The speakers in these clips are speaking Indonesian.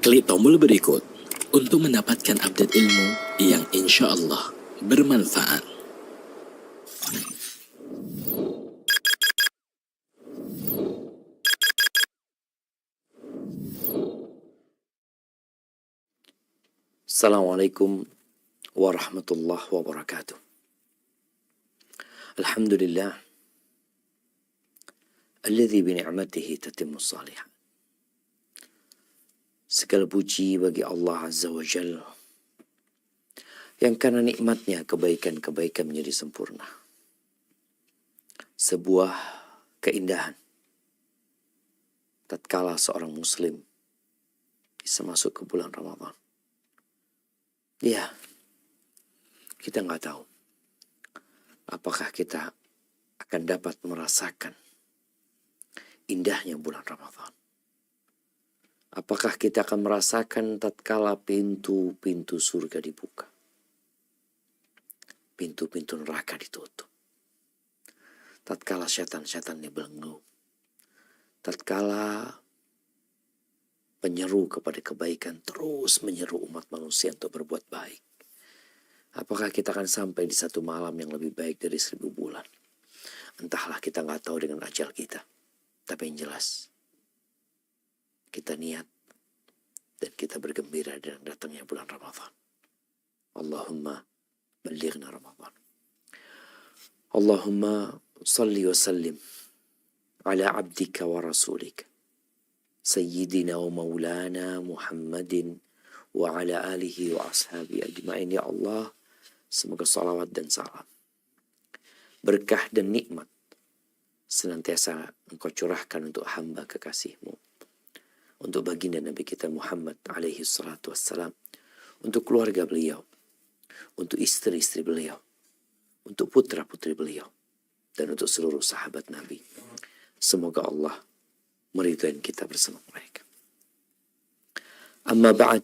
Klik tombol berikut untuk mendapatkan update ilmu yang insya Allah bermanfaat. Assalamualaikum warahmatullahi wabarakatuh. Alhamdulillah alladzi bi ni'matihi tatimmus shalihat. Segala puji bagi Allah Azza wa Jalla yang karena nikmatnya kebaikan-kebaikan menjadi sempurna. Sebuah keindahan tatkala seorang muslim bisa masuk ke bulan Ramadan. Ya, kita nggak tahu apakah kita akan dapat merasakan indahnya bulan Ramadan. Apakah kita akan merasakan tatkala pintu-pintu surga dibuka, pintu-pintu neraka ditutup, tatkala syaitan-syaitan dibelenggu, tatkala penyeru kepada kebaikan terus menyeru umat manusia untuk berbuat baik. Apakah kita akan sampai di satu malam yang lebih baik dari 1000 bulan? Entahlah, kita nggak tahu dengan ajal kita. Tapi yang jelas, kita niat dan kita bergembira dengan datangnya bulan Ramadan. Allahumma balighna Ramadan. Allahumma salli wa sallim ala abdika wa rasulika Sayyidina wa maulana Muhammadin wa ala alihi wa ashabi ajma'in. Ya Allah, semoga salawat dan salam, berkah dan nikmat senantiasa Engkau curahkan untuk hamba kekasih-Mu, untuk baginda Nabi kita Muhammad alaihi salatu wassalam, untuk keluarga beliau, untuk istri-istri beliau, untuk putra-putri beliau, dan untuk seluruh sahabat Nabi. Semoga Allah meridhai kita bersama mereka. Amma ba'd,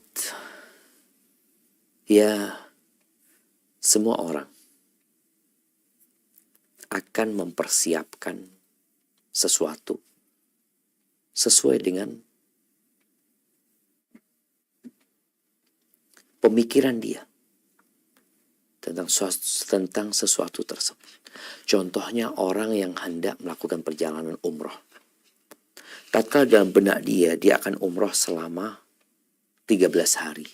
ya, semua orang akan mempersiapkan sesuatu sesuai dengan pemikiran dia tentang sesuatu tersebut. Contohnya orang yang hendak melakukan perjalanan umroh. Tatkala dalam benak dia akan umroh selama 13 hari.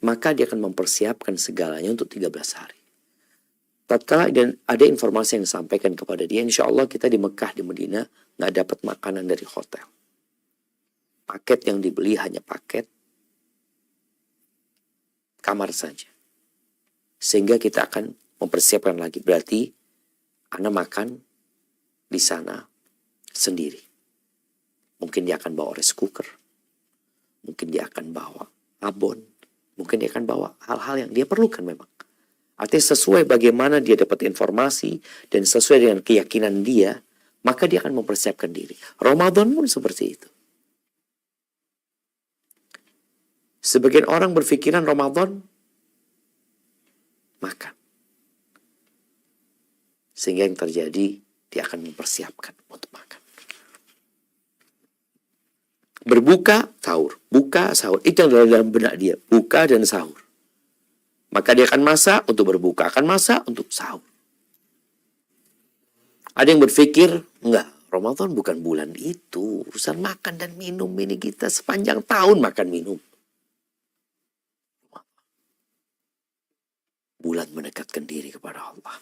Maka dia akan mempersiapkan segalanya untuk 13 hari. Tatkala ada informasi yang disampaikan kepada dia, insya Allah kita di Mekah, di Medina, nggak dapat makanan dari hotel. Paket yang dibeli hanya paket kamar saja. Sehingga kita akan mempersiapkan lagi. Berarti Anda makan di sana sendiri. Mungkin dia akan bawa rice cooker. Mungkin dia akan bawa abon. Mungkin dia akan bawa hal-hal yang dia perlukan memang. Artinya sesuai bagaimana dia dapat informasi dan sesuai dengan keyakinan dia, maka dia akan mempersiapkan diri. Ramadan pun seperti itu. Sebagian orang berpikiran Ramadan makan. Sehingga yang terjadi, dia akan mempersiapkan untuk makan. Berbuka, sahur. Buka, sahur. Itu yang dalam benak dia. Buka dan sahur. Maka dia akan masak untuk berbuka, akan masak untuk sahur. Ada yang berpikir, enggak, Ramadan bukan bulan itu. Urusan makan dan minum ini kita sepanjang tahun makan minum. Bulan mendekatkan diri kepada Allah.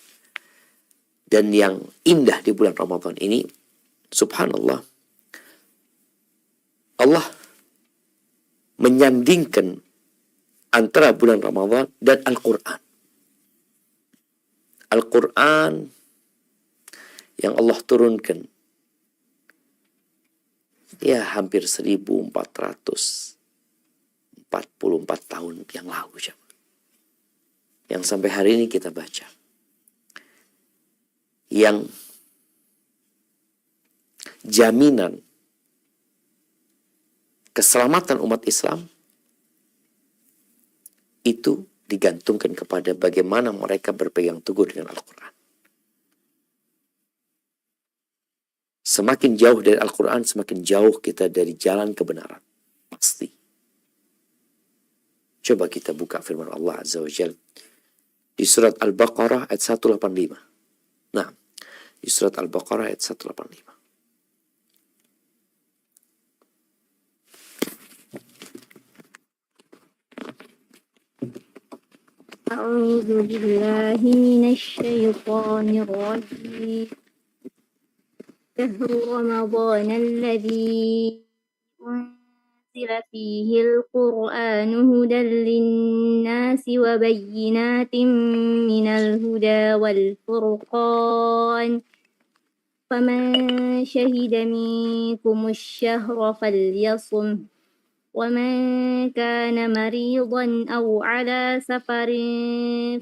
Dan yang indah di bulan Ramadan ini, subhanallah, Allah menyandingkan antara bulan Ramadan dan Al-Quran. Al-Quran yang Allah turunkan ya hampir 1444 tahun yang lalu. Yang sampai hari ini kita baca. Yang jaminan keselamatan umat Islam itu digantungkan kepada bagaimana mereka berpegang teguh dengan Al-Quran. Semakin jauh dari Al-Quran, semakin jauh kita dari jalan kebenaran. pasti. Coba kita buka firman Allah Azza wa Jalla di surat Al-Baqarah ayat 185. Nah, di surat Al-Baqarah ayat 185. أعوذ بالله من الشيطان الرجيم شهر رمضان الذي أنزل فيه القرآن هدى للناس وبينات من الهدى والفرقان فمن شهد منكم الشهر فليصم ومن كان مريضا أو على سفر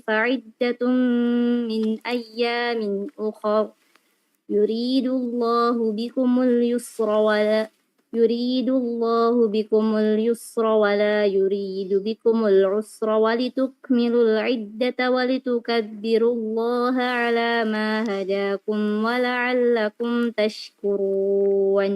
فعدة من أيام أخر يريد الله بكم اليسر ولا يريد بكم العسر ولتكملوا العدة ولتكبروا الله على ما هداكم ولعلكم تشكرون.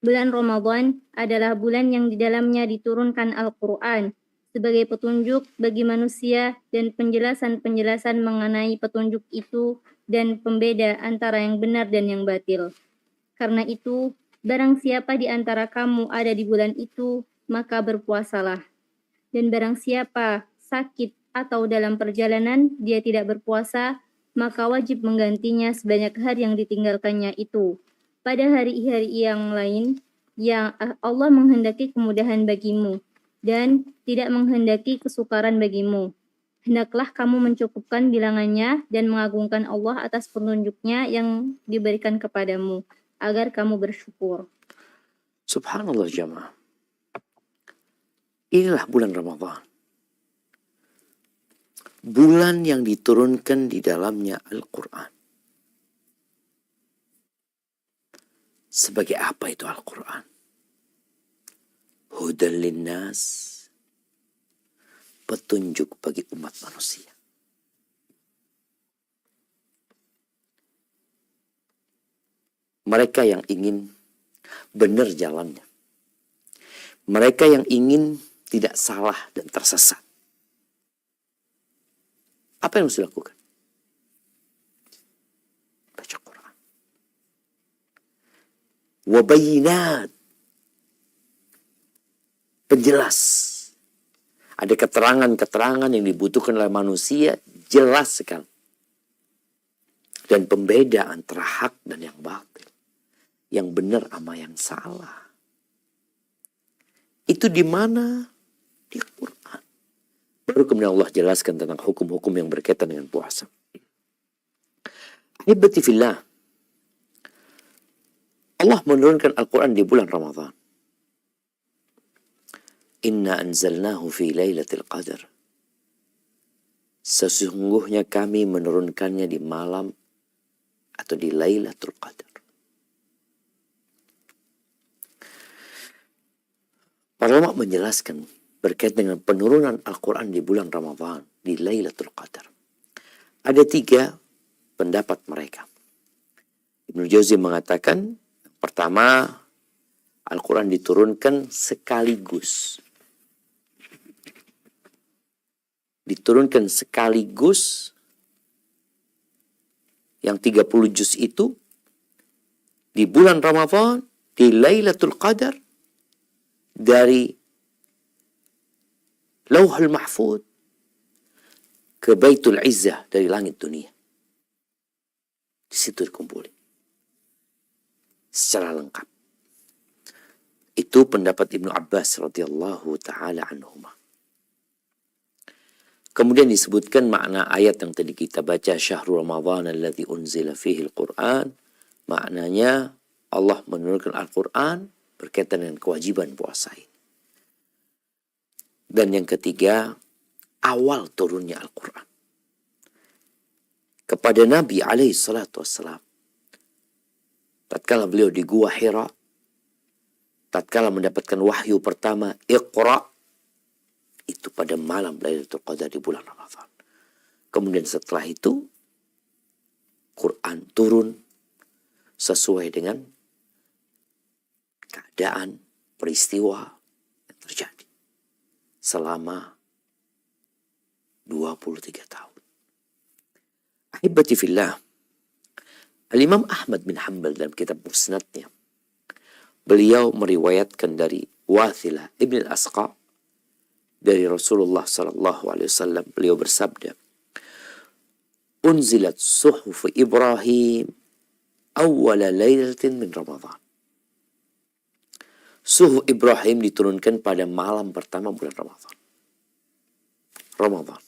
Bulan Ramadan adalah bulan yang di dalamnya diturunkan Al-Quran sebagai petunjuk bagi manusia dan penjelasan-penjelasan mengenai petunjuk itu dan pembeda antara yang benar dan yang batil. Karena itu, barang siapa di antara kamu ada di bulan itu, maka berpuasalah. Dan barang siapa sakit atau dalam perjalanan dia tidak berpuasa, maka wajib menggantinya sebanyak hari yang ditinggalkannya itu. Pada hari-hari yang lain, yang Allah menghendaki kemudahan bagimu dan tidak menghendaki kesukaran bagimu. Hendaklah kamu mencukupkan bilangannya dan mengagungkan Allah atas petunjuknya yang diberikan kepadamu, agar kamu bersyukur. Subhanallah jamaah. Inilah bulan Ramadan. Bulan yang diturunkan di dalamnya Al-Quran. Sebagai apa itu Al-Quran? Hudan linnas, petunjuk bagi umat manusia. Mereka yang ingin benar jalannya. Mereka yang ingin tidak salah dan tersesat. Apa yang harus dilakukan? Baca Quran. Wabayinat. Penjelas. Ada keterangan-keterangan yang dibutuhkan oleh manusia, jelas sekali. Dan pembeda antara hak dan yang batil. Yang benar sama yang salah. Itu di mana? Di Quran. Baru kemudian Allah jelaskan tentang hukum-hukum yang berkaitan dengan puasa. Ahibati fillah. Allah menurunkan Al-Quran di bulan Ramadan. Inna anzalnahu fi lailatul qadar. Sesungguhnya kami menurunkannya di malam atau di Lailatul Qadar. Para ulama menjelaskan berkaitan dengan penurunan Al-Quran di bulan Ramadan, di Lailatul Qadar. Ada 3 pendapat mereka. Ibnu Jauzi mengatakan, pertama, Al-Quran diturunkan sekaligus. Diturunkan sekaligus yang 30 juz itu di bulan Ramadan, di Lailatul Qadar, dari Lauhul Mahfud ke Baitul Izzah dari langit dunia. Di situ dikumpulin secara lengkap. Itu pendapat Ibnu Abbas radhiyallahu taala anhuma. Kemudian disebutkan makna ayat yang tadi kita baca, Syahrul Ramadan alladzi unzila fihi al-Qur'an. Maknanya Allah menurunkan Al-Quran berkaitan dengan kewajiban puasa ini. Dan yang ketiga, awal turunnya Al-Quran kepada Nabi alaihi salatu wassalam. Tatkala beliau di Gua Hira, tatkala mendapatkan wahyu pertama, Iqra, itu pada malam Lailatul Qadar di bulan Ramadan. Kemudian setelah itu, Quran turun sesuai dengan keadaan, peristiwa yang terjadi selama 23 tahun. Ahibati fillah, Al-Imam Ahmad bin Hanbal dalam kitab Musnadnya, beliau meriwayatkan dari Wathilah ibn al-Asqa dari Rasulullah sallallahu alaihi wasallam, beliau bersabda, "Unzilat suhuf Ibrahim awwala lailatin min Ramadan." Suhuf Ibrahim diturunkan pada malam pertama bulan Ramadan.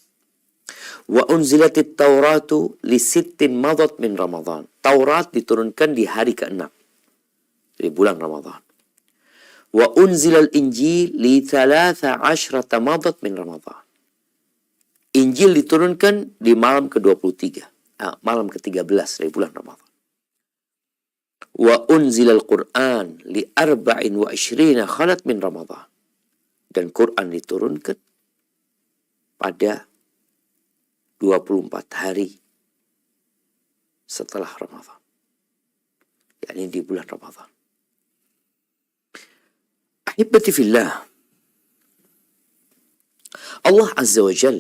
Wa unzilatit Tauratu li sittin madat min Ramadan. Taurat diturunkan di hari ke-6 di bulan Ramadan. Wa unzilal Injil li 13 madat min Ramadan. Injil diturunkan di malam ke-23, malam ke-13 dari bulan Ramadan. Wa unzilal Quran li 24 khalat min Ramadan. Dan Quran diturunkan pada 24 hari setelah Ramadan, yakni di bulan Ramadan. Ahibati fillah, Allah Azza wa Jal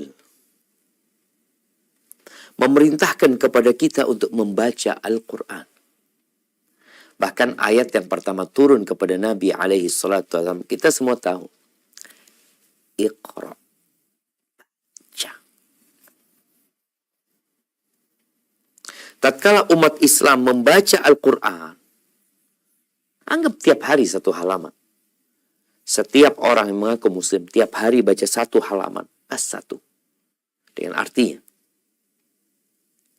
memerintahkan kepada kita untuk membaca Al-Quran. Bahkan ayat yang pertama turun kepada Nabi alaihi salatu wasallam, kita semua tahu, Iqra. Tatkala umat Islam membaca Al-Quran, anggap tiap hari satu halaman. Setiap orang yang mengaku muslim tiap hari baca satu halaman, as-satu, dengan artinya.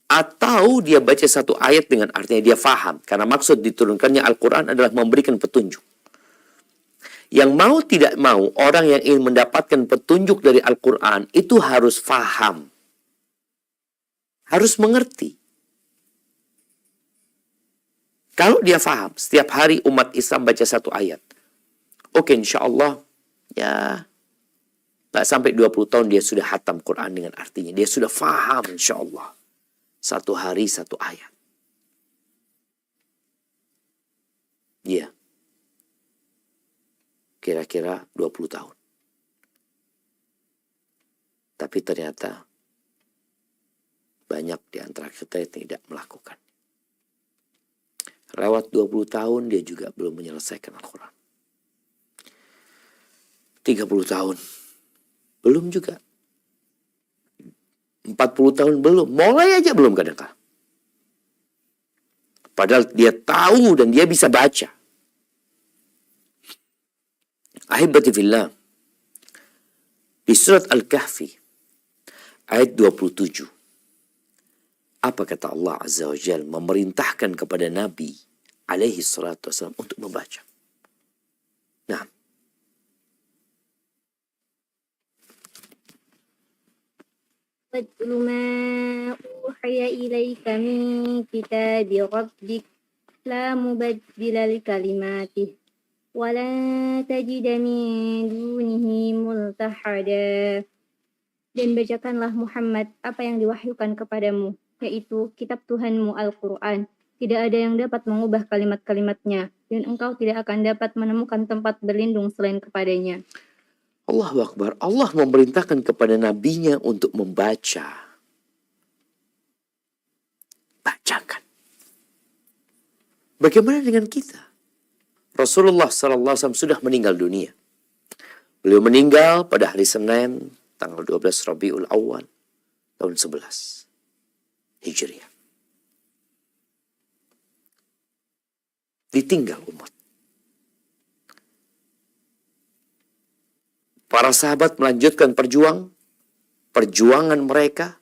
Atau dia baca satu ayat dengan artinya, dia faham. Karena maksud diturunkannya Al-Quran adalah memberikan petunjuk. Yang mau tidak mau, orang yang ingin mendapatkan petunjuk dari Al-Quran itu harus faham. Harus mengerti. Kalau dia faham, setiap hari umat Islam baca satu ayat. Oke, insya Allah, ya, gak sampai 20 tahun dia sudah hatam Quran dengan artinya. Dia sudah faham, insya Allah. Satu hari, satu ayat. Ya. Kira-kira 20 tahun. Tapi ternyata banyak di antara kita yang tidak melakukan. Lewat 20 tahun dia juga belum menyelesaikan Al-Quran. 30 tahun. Belum juga. 40 tahun belum. Mulai aja belum kadang-kadang. Padahal dia tahu dan dia bisa baca. Ahibati fillah. Di surat Al-Kahfi. Ayat 27. Apa kata Allah Azza wa Jal memerintahkan kepada Nabi alaihi salatu wassalam untuk membaca. Nah. وَاتْلُ مَا أُوحِيَ إِلَيْكَ مِنْ كِتَابِ رَبِّكَ لَا مُبَدِّلَ لِكَلِمَاتِهِ وَلَنْ تَجِدَ مِنْ دُونِهِ مُلْتَحَدًا. Dan bacakanlah Muhammad apa yang diwahyukan kepadamu, yaitu kitab Tuhanmu Al-Quran. Tidak ada yang dapat mengubah kalimat-kalimatnya, dan engkau tidak akan dapat menemukan tempat berlindung selain kepadanya. Allahu Akbar. Allah memerintahkan kepada nabinya untuk membaca. Bacakan. Bagaimana dengan kita? Rasulullah SAW sudah meninggal dunia. Beliau meninggal pada hari Senin, tanggal 12 Rabiul Awal, tahun 11 Hijriah. Ditinggal umat. Para sahabat melanjutkan perjuangan mereka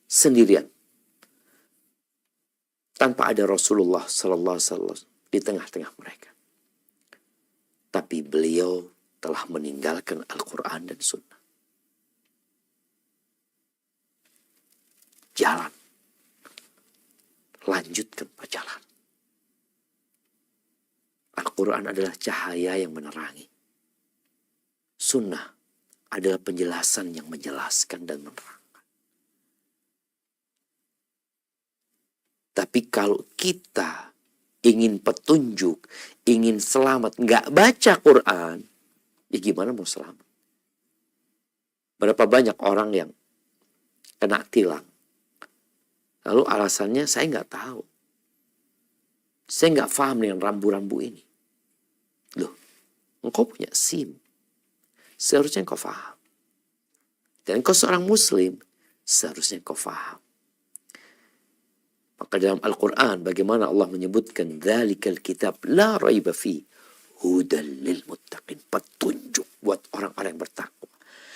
sendirian. Tanpa ada Rasulullah sallallahu alaihi wasallam di tengah-tengah mereka. Tapi beliau telah meninggalkan Al-Quran dan Sunnah. Jalan. Lanjutkan perjalanan. Al-Quran adalah cahaya yang menerangi. Sunnah adalah penjelasan yang menjelaskan dan menerangkan. Tapi kalau kita ingin petunjuk, ingin selamat, nggak baca Quran, ya gimana mau selamat? Berapa banyak orang yang kena tilang. Lalu alasannya saya nggak tahu. Saya nggak paham dengan rambu-rambu ini. Loh, engkau punya SIM. Seharusnya engkau paham. Dan engkau seorang muslim, seharusnya engkau paham. Maka dalam Al-Quran bagaimana Allah menyebutkan dzalikal kitab la raiba fi hudal lil muttaqin, petunjuk buat orang-orang yang bertakwa.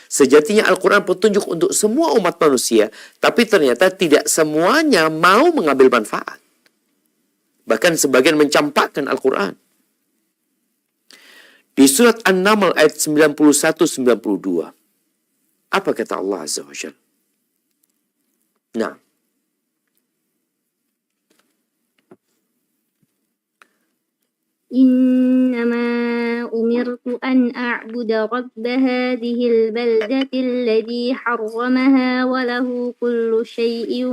Sejatinya Al-Quran petunjuk untuk semua umat manusia, tapi ternyata tidak semuanya mau mengambil manfaat. Bahkan sebagian mencampakkan Al-Quran. Di surat An-Naml ayat 91-92. Apa kata Allah Azza wa Jalla? Nah. إنما أمرت أن أعبد رب هذه البلدة الذي حرمها وله كل شيء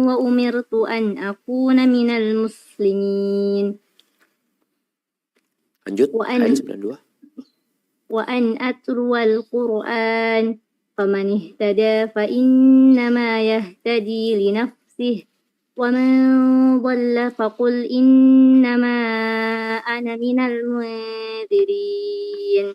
وأمرت أن أكون من المسلمين. Lanjut, ayat 92. وأن أتلو القرآن فمن اهتدى فإنما يهتدي لنفسه ومن ضل فقل إنما أنا من المنذرين.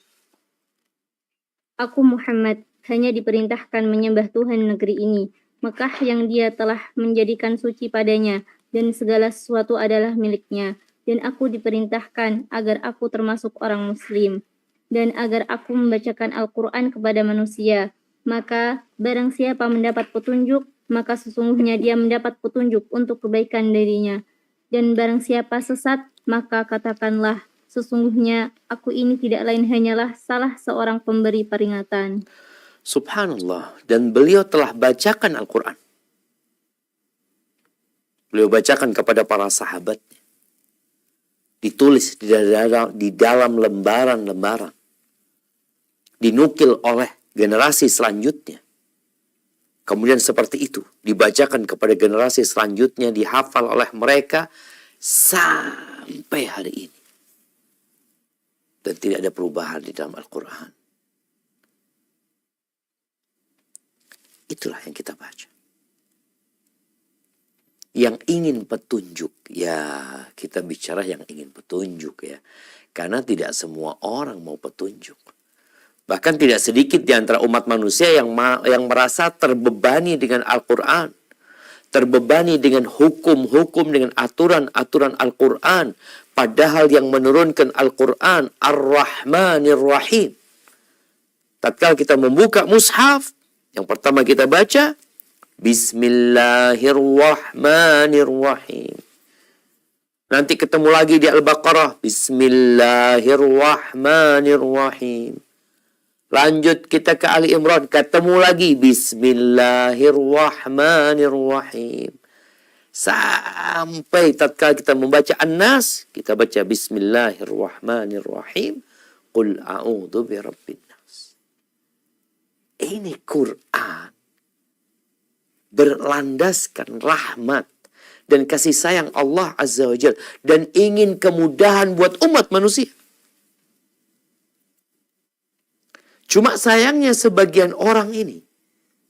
Aku Muhammad hanya diperintahkan menyembah Tuhan negeri ini, Mekah yang Dia telah menjadikan suci padanya, dan segala sesuatu adalah miliknya. Dan aku diperintahkan agar aku termasuk orang muslim, dan agar aku membacakan Al-Quran kepada manusia. Maka barang siapa mendapat petunjuk, maka sesungguhnya dia mendapat petunjuk untuk kebaikan darinya. Dan barang siapa sesat, maka katakanlah, sesungguhnya aku ini tidak lain hanyalah salah seorang pemberi peringatan. Subhanallah. Dan beliau telah bacakan Al-Quran. Beliau bacakan kepada para sahabatnya. Ditulis di dalam lembaran-lembaran. Dinukil oleh generasi selanjutnya. Kemudian seperti itu dibacakan kepada generasi selanjutnya, dihafal oleh mereka sampai hari ini. Dan tidak ada perubahan di dalam Al-Quran. Itulah yang kita baca. Yang ingin petunjuk, ya kita bicara yang ingin petunjuk ya. Karena tidak semua orang mau petunjuk. Bahkan tidak sedikit di antara umat manusia yang merasa terbebani dengan Al-Quran. Terbebani dengan hukum-hukum, dengan aturan-aturan Al-Quran. Padahal yang menurunkan Al-Quran, Ar-Rahmanir Rahim. Tatkala kita membuka mushaf, yang pertama kita baca, Bismillahirrahmanirrahim. Nanti ketemu lagi di Al-Baqarah, Bismillahirrahmanirrahim. Lanjut kita ke Ali Imran, ketemu lagi Bismillahirrahmanirrahim. Sampai tatkala kita membaca An-Nas, kita baca Bismillahirrahmanirrahim. Qul a'udzu birabbin nas. Ini Quran berlandaskan rahmat dan kasih sayang Allah Azza wa Jalla dan ingin kemudahan buat umat manusia. Cuma sayangnya sebagian orang ini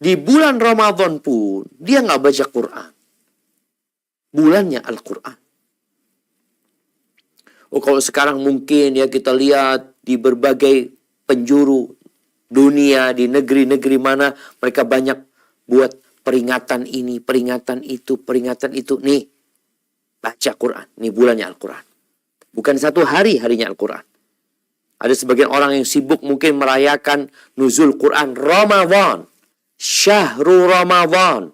di bulan Ramadan pun dia nggak baca Quran. Bulannya Al-Quran. Oh, kalau sekarang mungkin ya kita lihat di berbagai penjuru dunia, di negeri-negeri mana mereka banyak buat peringatan ini, peringatan itu, peringatan itu. Nih, baca Quran. Nih bulannya Al-Quran. Bukan satu hari harinya Al-Quran. Ada sebagian orang yang sibuk mungkin merayakan nuzul Quran Ramadan. Syahrul Ramadan.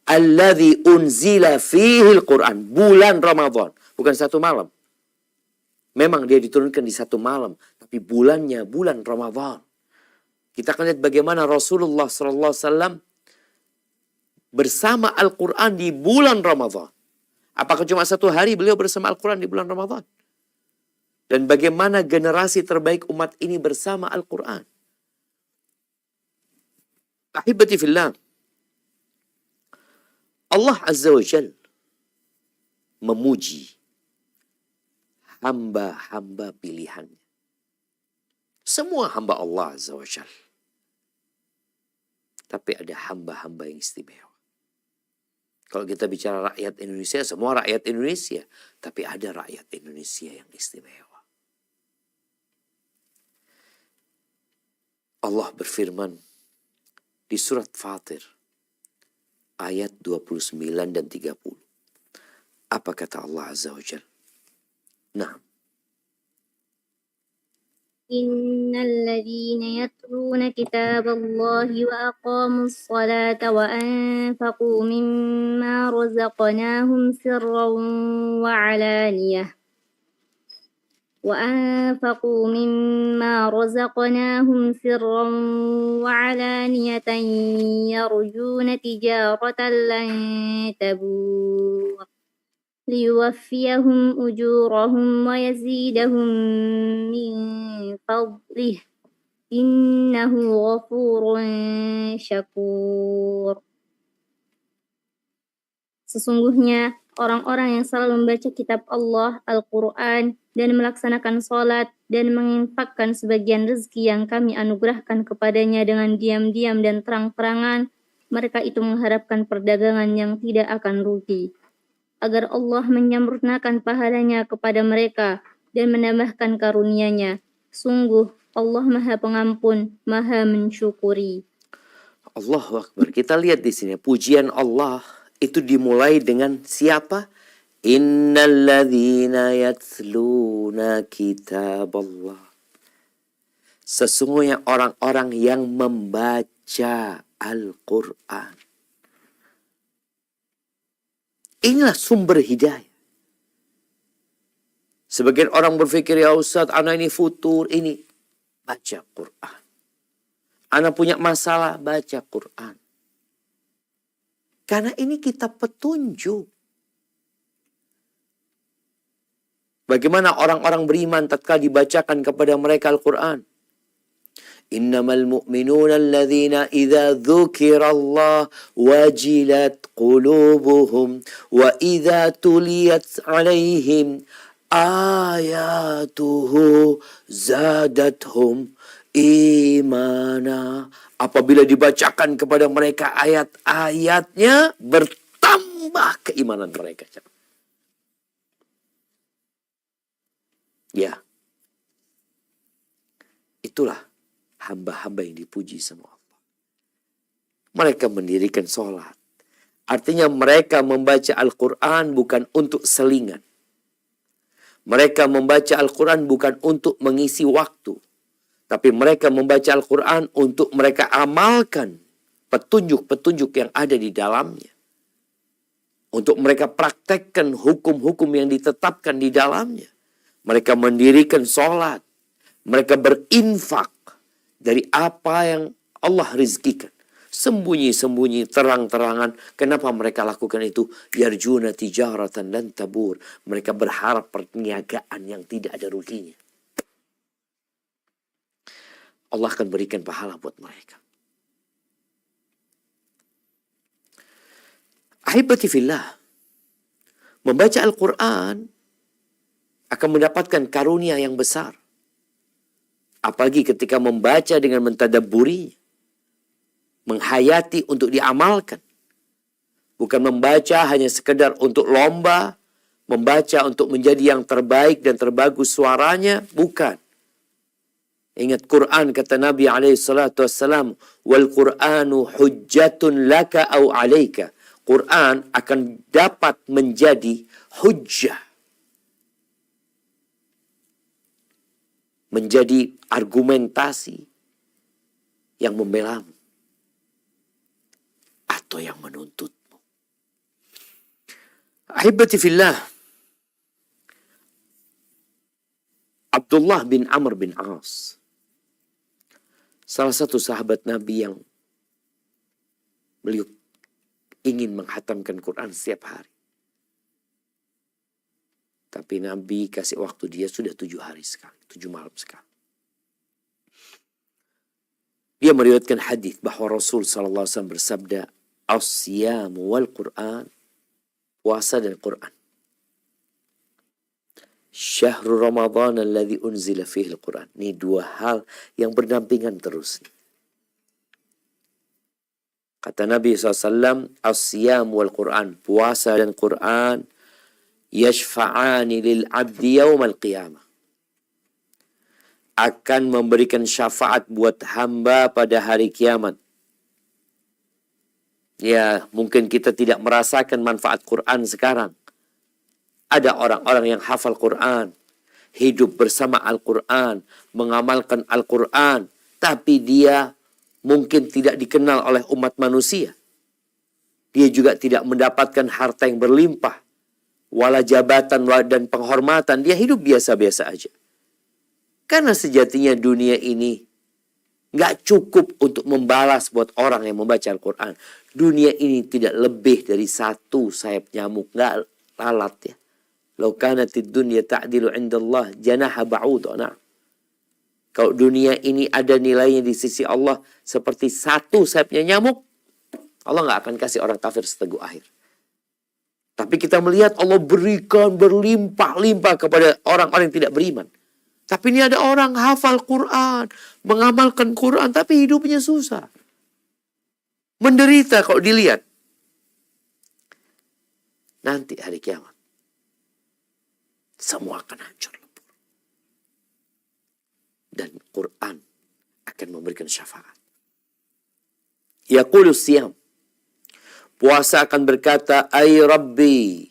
Alladhi unzila fihil Quran. Bulan Ramadan. Bukan satu malam. Memang dia diturunkan di satu malam. Tapi bulannya bulan Ramadan. Kita akan lihat bagaimana Rasulullah SAW bersama Al-Quran di bulan Ramadan. Apakah cuma satu hari beliau bersama Al-Quran di bulan Ramadan? Dan bagaimana generasi terbaik umat ini bersama Al-Quran. Ahibati fillah. Allah Azza wa Jal memuji hamba-hamba pilihannya. Semua hamba Allah Azza wa Jal. Tapi ada hamba-hamba yang istimewa. Kalau kita bicara rakyat Indonesia, semua rakyat Indonesia. Tapi ada rakyat Indonesia yang istimewa. Allah berfirman di surat Fatir ayat 29 dan 30. Apa kata Allah Azza wa Jal? Nah. الذين يتلون كتاب الله وأقاموا الصلاة وأنفقوا مما رزقناهم سرا وعلانية يرجون تجارة لن تبور ليوفيهم أجورهم ويزيدهم من فضله إنه غفور شكور. Sesungguhnya orang-orang yang selalu membaca kitab Allah, Al-Quran, dan melaksanakan sholat dan menginfakkan sebagian rezeki yang kami anugerahkan kepadanya dengan diam-diam dan terang-terangan, mereka itu mengharapkan perdagangan yang tidak akan rugi, agar Allah menyempurnakan pahalanya kepada mereka dan menambahkan karunia-Nya. Sungguh Allah Maha Pengampun, Maha Mensyukuri. Allahu Akbar. Kita lihat di sini pujian Allah itu dimulai dengan siapa? Innalladzina yatluna kitaballah. Sesungguhnya orang-orang yang membaca Al-Quran. Inilah sumber hidayah. Sebagian orang berpikir, ya Ustaz, anak ini futur, ini. Baca Quran. Anak punya masalah, baca Quran. Karena ini kitab petunjuk. Bagaimana orang-orang beriman tatkala dibacakan kepada mereka Al-Quran? Innamal mu'minuna alladhina idza dzukirallah wajilat qulubuhum wa idza tuliyat alaihim ayatuhu zadathum imana. Apabila dibacakan kepada mereka ayat-ayatnya, bertambah keimanan mereka. Ya, itulah hamba-hamba yang dipuji sama Allah. Mereka mendirikan sholat. Artinya mereka membaca Al-Quran bukan untuk selingan. Mereka membaca Al-Quran bukan untuk mengisi waktu. Tapi mereka membaca Al-Quran untuk mereka amalkan petunjuk-petunjuk yang ada di dalamnya. Untuk mereka praktekkan hukum-hukum yang ditetapkan di dalamnya. Mereka mendirikan sholat. Mereka berinfak dari apa yang Allah rizkikan. Sembunyi-sembunyi, terang-terangan. Kenapa mereka lakukan itu? Yarjuna tijaratan lan tabur. Mereka berharap perniagaan yang tidak ada ruginya. Allah akan berikan pahala buat mereka. Ahibati fillah. Membaca Al-Quran akan mendapatkan karunia yang besar. Apalagi ketika membaca dengan mentadabburi. Menghayati untuk diamalkan. Bukan membaca hanya sekedar untuk lomba. Membaca untuk menjadi yang terbaik dan terbagus suaranya. Bukan. Ingat Quran kata Nabi SAW, wal Quranu hujjatun laka au alaika. Quran akan dapat menjadi hujjah. Menjadi argumentasi yang membelamu. Atau yang menuntutmu. Ahibati fillah. Abdullah bin Amr bin As. Salah satu sahabat Nabi yang beliau ingin menghatamkan Quran setiap hari. Tapi Nabi kasih waktu dia sudah 7 hari sekali, 7 malam sekali. Dia meriwayatkan hadis bahwa Rasul SAW bersabda, as-siyamu wal Quran, puasa dan Quran. Syahrul Ramadan alladzi unzila fihi al-Quran. Ini dua hal yang berdampingan terus. Kata Nabi SAW, as-siyam wal Quran, puasa dan Quran, yashfa'ani lil abdi yawmal qiyamah, akan memberikan syafaat buat hamba pada hari kiamat. Ya, mungkin kita tidak merasakan manfaat Quran sekarang. Ada orang-orang yang hafal Quran, hidup bersama Al-Quran, mengamalkan Al-Quran, tapi dia mungkin tidak dikenal oleh umat manusia. Dia juga tidak mendapatkan harta yang berlimpah, wala jabatan dan penghormatan. Dia hidup biasa-biasa aja. Karena sejatinya dunia ini nggak cukup untuk membalas buat orang yang membaca Al-Quran. Dunia ini tidak lebih dari satu sayap nyamuk, nggak lalat ya. Lau kanatid dunya ta'dilu 'inda Allah janaha ba'udha. Nah, kalau dunia ini ada nilainya di sisi Allah seperti satu sayapnya nyamuk, Allah nggak akan kasih orang kafir seteguh akhir. Tapi kita melihat Allah berikan berlimpah-limpah kepada orang-orang yang tidak beriman. Tapi ini ada orang hafal Quran, mengamalkan Quran, tapi hidupnya susah. Menderita kalau dilihat. Nanti hari kiamat, semua akan hancur lebur. Dan Quran akan memberikan syafaat. Yaqulu siyam. Puasa akan berkata, ay Rabbi,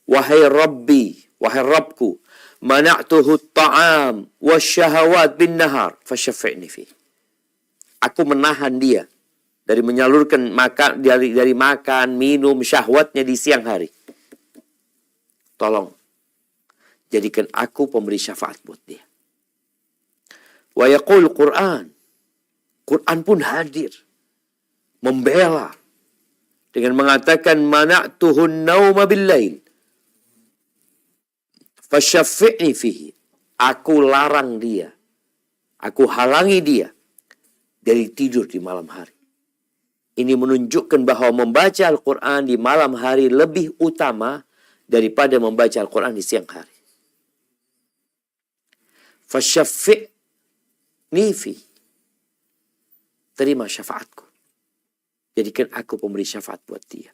wahai Rabbi, wahai Rabbku, mana'tuhu ta'am wa syahawat bin nahar, fasyafi'ni fi. Aku menahan dia dari menyalurkan dari makan, minum, syahwatnya di siang hari. Tolong jadikan aku pemberi syafaat buat dia. Wa yaqul Quran. Quran pun hadir. Membela. Dengan mengatakan, mana'tuhun nauma bil-lail. Fasyafi'ni fihi. Aku larang dia. Aku halangi dia dari tidur di malam hari. Ini menunjukkan bahwa membaca Al-Quran di malam hari lebih utama daripada membaca Al-Quran di siang hari. Fasyafi'ni fi. Terima syafaatku. Jadikan aku pemberi syafaat buat dia.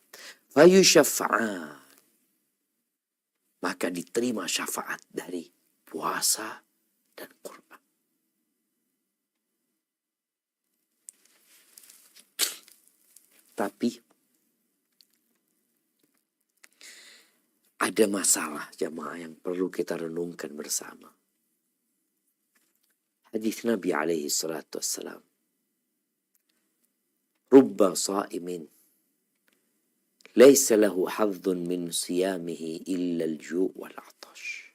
Fayusyafa'an. Maka diterima syafaat dari puasa dan Quran. Tapi ada masalah jamaah yang perlu kita renungkan bersama. Hadis Nabi alaihi salatu wassalam. Rubba sa'imin. Laisa lahu hadzun min siyamihi illa al-ju' wal-'atash.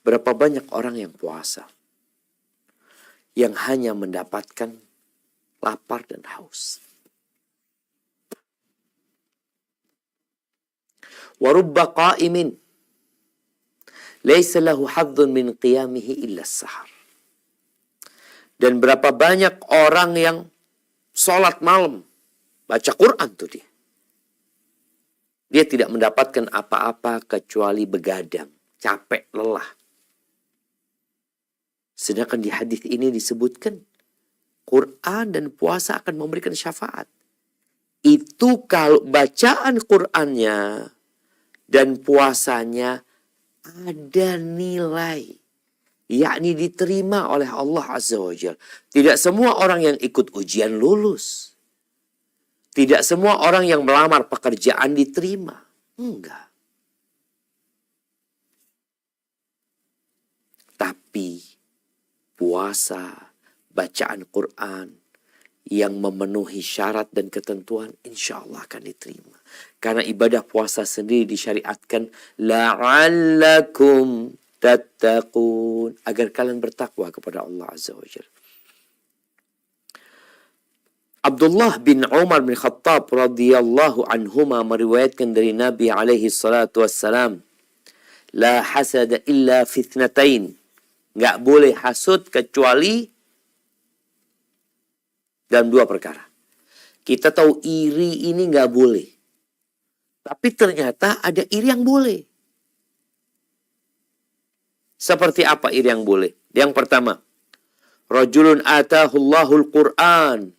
Berapa banyak orang yang puasa yang hanya mendapatkan lapar dan haus. Wa rubba qa'imin. Laisa lahu hadzun min qiyamihi illa as-sahar. Dan berapa banyak orang yang sholat malam, baca Quran tuh dia. Dia tidak mendapatkan apa-apa kecuali begadang, capek, lelah. Sedangkan di hadis ini disebutkan, Quran dan puasa akan memberikan syafaat. Itu kalau bacaan Qurannya dan puasanya ada nilai. Yakni diterima oleh Allah Azza wa Jalla. Tidak semua orang yang ikut ujian lulus. Tidak semua orang yang melamar pekerjaan diterima. Enggak. Tapi puasa, bacaan Quran yang memenuhi syarat dan ketentuan, insya Allah akan diterima. Karena ibadah puasa sendiri disyariatkan la'allakum tattaqun, agar kalian bertakwa kepada Allah Azza wa Jalla. Abdullah bin Umar bin Khattab radhiyallahu anhuma meriwayatkan dari Nabi alaihi salatu wassalam, la hasada illa fitnatain. Enggak boleh hasud kecuali dalam dua perkara. Kita tahu iri ini enggak boleh. Tapi ternyata ada iri yang boleh. Seperti apa iri yang boleh? Yang pertama, rajulun atahullahul Qur'an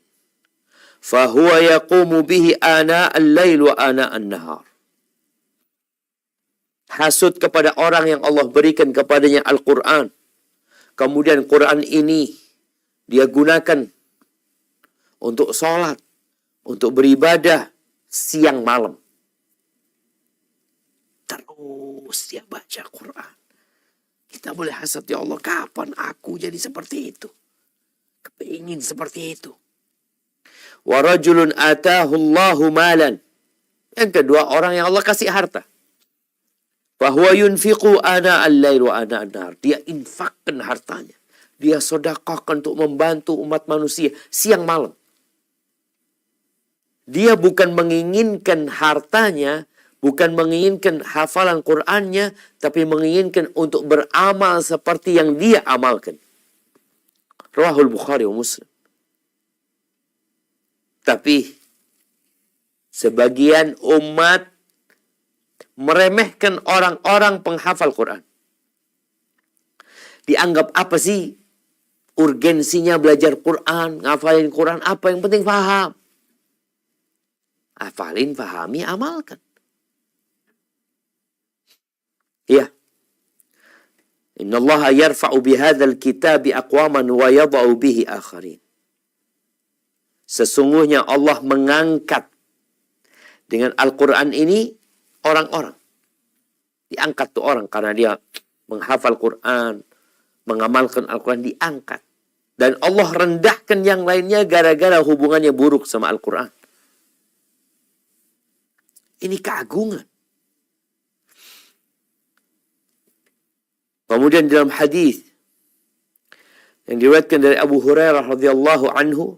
fahuwa yaqumu bihi ana al-lail wa ana an-nahar. Hasud kepada orang yang Allah berikan kepadanya Al-Quran. Kemudian Quran ini dia gunakan untuk sholat, untuk beribadah siang malam. Terus dia baca Quran. Kita boleh hasad, ya Allah, kapan aku jadi seperti itu? Kepingin seperti itu. Wa rajulun atahu Allahu malan. Yang kedua, orang yang Allah kasih harta. Bahwa yunfiqu ana al-lail wa ana an-nahar. Dia infakkan hartanya. Dia sedekahkan untuk membantu umat manusia siang malam. Dia bukan menginginkan hartanya, bukan menginginkan hafalan Qur'annya, tapi menginginkan untuk beramal seperti yang dia amalkan. Rawahul Bukhari wa Muslim. Tapi sebagian umat meremehkan orang-orang penghafal Quran. Dianggap apa sih urgensinya belajar Quran, ngafalin Quran, apa yang penting paham. Hafalin, pahami, amalkan. Ya. Innallaha yarfa'u bihadzal kitabi aqwaman wa yadha'u bihi akharin. Sesungguhnya Allah mengangkat dengan Al-Quran ini orang-orang. Diangkat tuh orang karena dia menghafal Quran, mengamalkan Al-Quran, diangkat. Dan Allah rendahkan yang lainnya gara-gara hubungannya buruk sama Al-Quran. Ini keagungan. Kemudian dalam hadis yang diriwayatkan dari Abu Hurairah radhiyallahu anhu,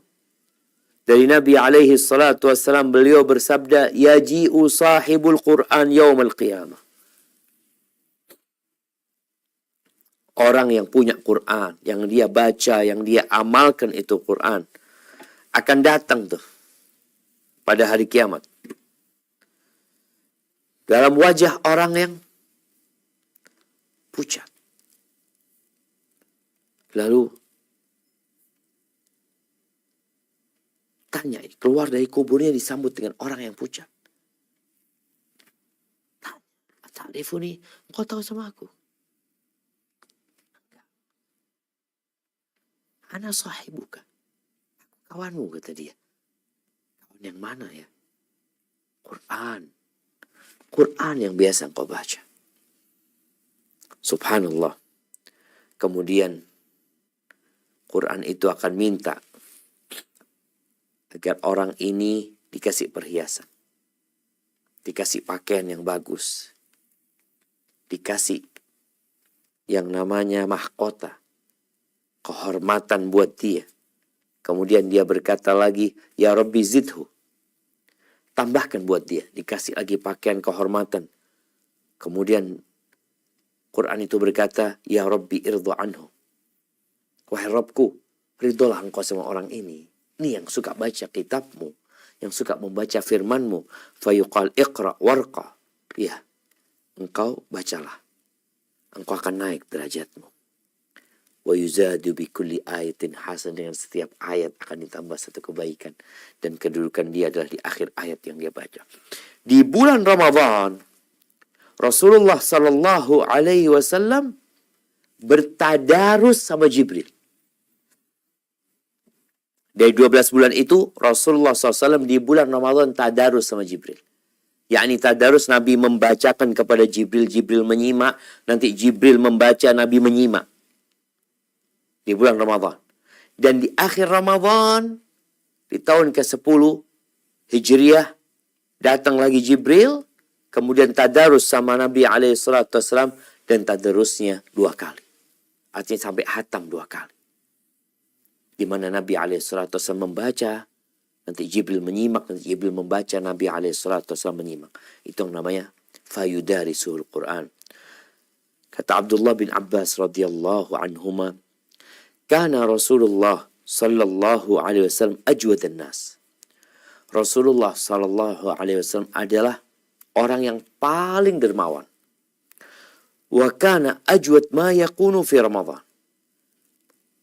dari Nabi alaihi salatu wassalam, beliau bersabda, yaji'u sahibul Qur'an yaumal qiyamah. Orang yang punya Qur'an, yang dia baca, yang dia amalkan itu Qur'an, akan datang tuh pada hari kiamat. Dalam wajah orang yang pucat. Lalu tanya, keluar dari kuburnya disambut dengan orang yang pucat. Tanya, "Ta'rifuni, engkau tahu sama aku?" "Ana sahibuka." "Aku kawanmu," kata dia. "Kawan yang mana ya?" "Quran. Quran yang biasa engkau baca." Subhanallah. Kemudian Quran itu akan minta agar orang ini dikasih perhiasan, dikasih pakaian yang bagus, dikasih yang namanya mahkota, kehormatan buat dia. Kemudian dia berkata lagi, "Ya Rabbi zidhu." Tambahkan buat dia, dikasih lagi pakaian kehormatan. Kemudian Quran itu berkata, "Ya Rabbi irdu anhu." Wahai Rabbku, ridholah engkau sama orang ini. Ini yang suka baca kitabmu, yang suka membaca firmanmu. Fayuqal iqra warqa. Ya, engkau bacalah. Engkau akan naik derajatmu. Wa yuzadu bi kulli ayatin hasan. Dengan setiap ayat akan ditambah satu kebaikan. Dan kedudukan dia adalah di akhir ayat yang dia baca. Di bulan Ramadan, Rasulullah sallallahu alaihi wasallam bertadarus sama Jibril. Dari 12 bulan itu, Rasulullah SAW di bulan Ramadan tadarus sama Jibril. Yakni tadarus, Nabi membacakan kepada Jibril, Jibril menyimak, nanti Jibril membaca, Nabi menyimak. Di bulan Ramadan. Dan di akhir Ramadan, di tahun ke-10 Hijriah, datang lagi Jibril, kemudian tadarus sama Nabi SAW, dan tadarusnya 2 kali. Artinya sampai hatam 2 kali. Di mana Nabi SAW membaca, nanti Jibril menyimak, nanti Jibril membaca, Nabi SAW menyimak. Itu yang namanya fayudarisul Quran. Kata Abdullah bin Abbas radhiyallahu anhuma, kana Rasulullah sallallahu alaihi wasallam ajwadan nas. Rasulullah sallallahu alaihi wasallam adalah orang yang paling dermawan. Wa kana ajwad ma yakunu fi Ramadan.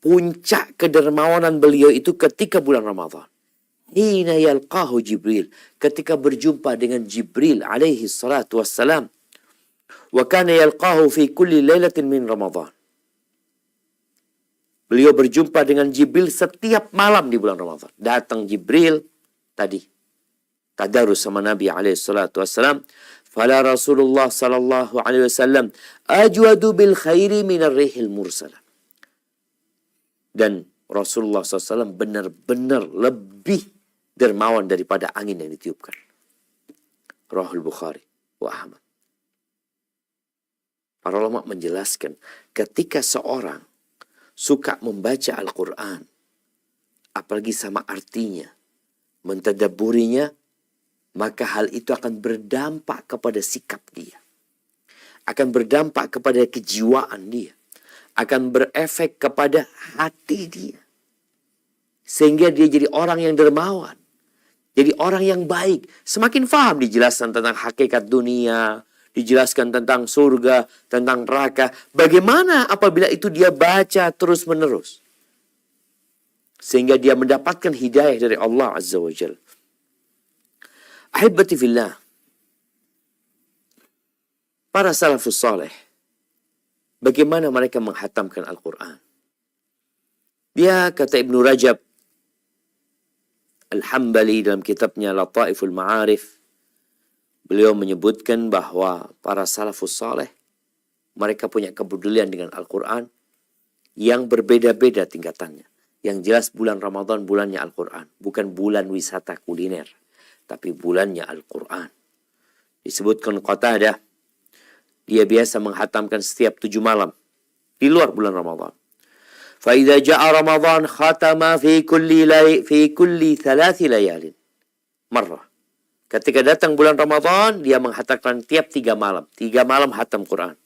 Puncak kedermawanan beliau itu ketika bulan Ramadan. Hina yalqahu Jibril, ketika berjumpa dengan Jibril alaihi salatu wassalam. Wa kana yalqahu fi kulli lailatin min Ramadan. Beliau berjumpa dengan Jibril setiap malam di bulan Ramadan. Datang Jibril tadi tadarus sama Nabi alaihi salatu wassalam. Fala Rasulullah sallallahu alaihi wasallam ajwadu bil khairi minar rihil mursalah. Dan Rasulullah SAW benar-benar lebih dermawan daripada angin yang ditiupkan. Rawahul Bukhari wa Ahmad. Para ulama menjelaskan, ketika seorang suka membaca Al-Quran, apalagi sama artinya, mentadabburinya, maka hal itu akan berdampak kepada sikap dia. Akan berdampak kepada kejiwaan dia. Akan berefek kepada hati dia. Sehingga dia jadi orang yang dermawan. Jadi orang yang baik. Semakin faham dijelaskan tentang hakikat dunia. Dijelaskan tentang surga, tentang neraka. Bagaimana apabila itu dia baca terus menerus. Sehingga dia mendapatkan hidayah dari Allah Azza wa Jalla. Ahibati fillah. Para salafus saleh. Bagaimana mereka menghatamkan Al-Quran? Dia kata Ibnu Rajab Al-Hambali dalam kitabnya Lataiful Ma'arif. Beliau menyebutkan bahwa para salafus saleh, mereka punya kepedulian dengan Al-Quran yang berbeda-beda tingkatannya. Yang jelas bulan Ramadan bulannya Al-Quran. Bukan bulan wisata kuliner. Tapi bulannya Al-Quran. Disebutkan Qatadah. Dia biasa menghatamkan setiap 7 malam. Di luar bulan Ramadan. فَإِذَا جَاءَ رَمَضَانَ خَتَمَ فِي كُلِّ 3 لَيَالٍ marrah. Ketika datang bulan Ramadan, dia menghatamkan tiap 3 malam. 3 malam hatam Quran.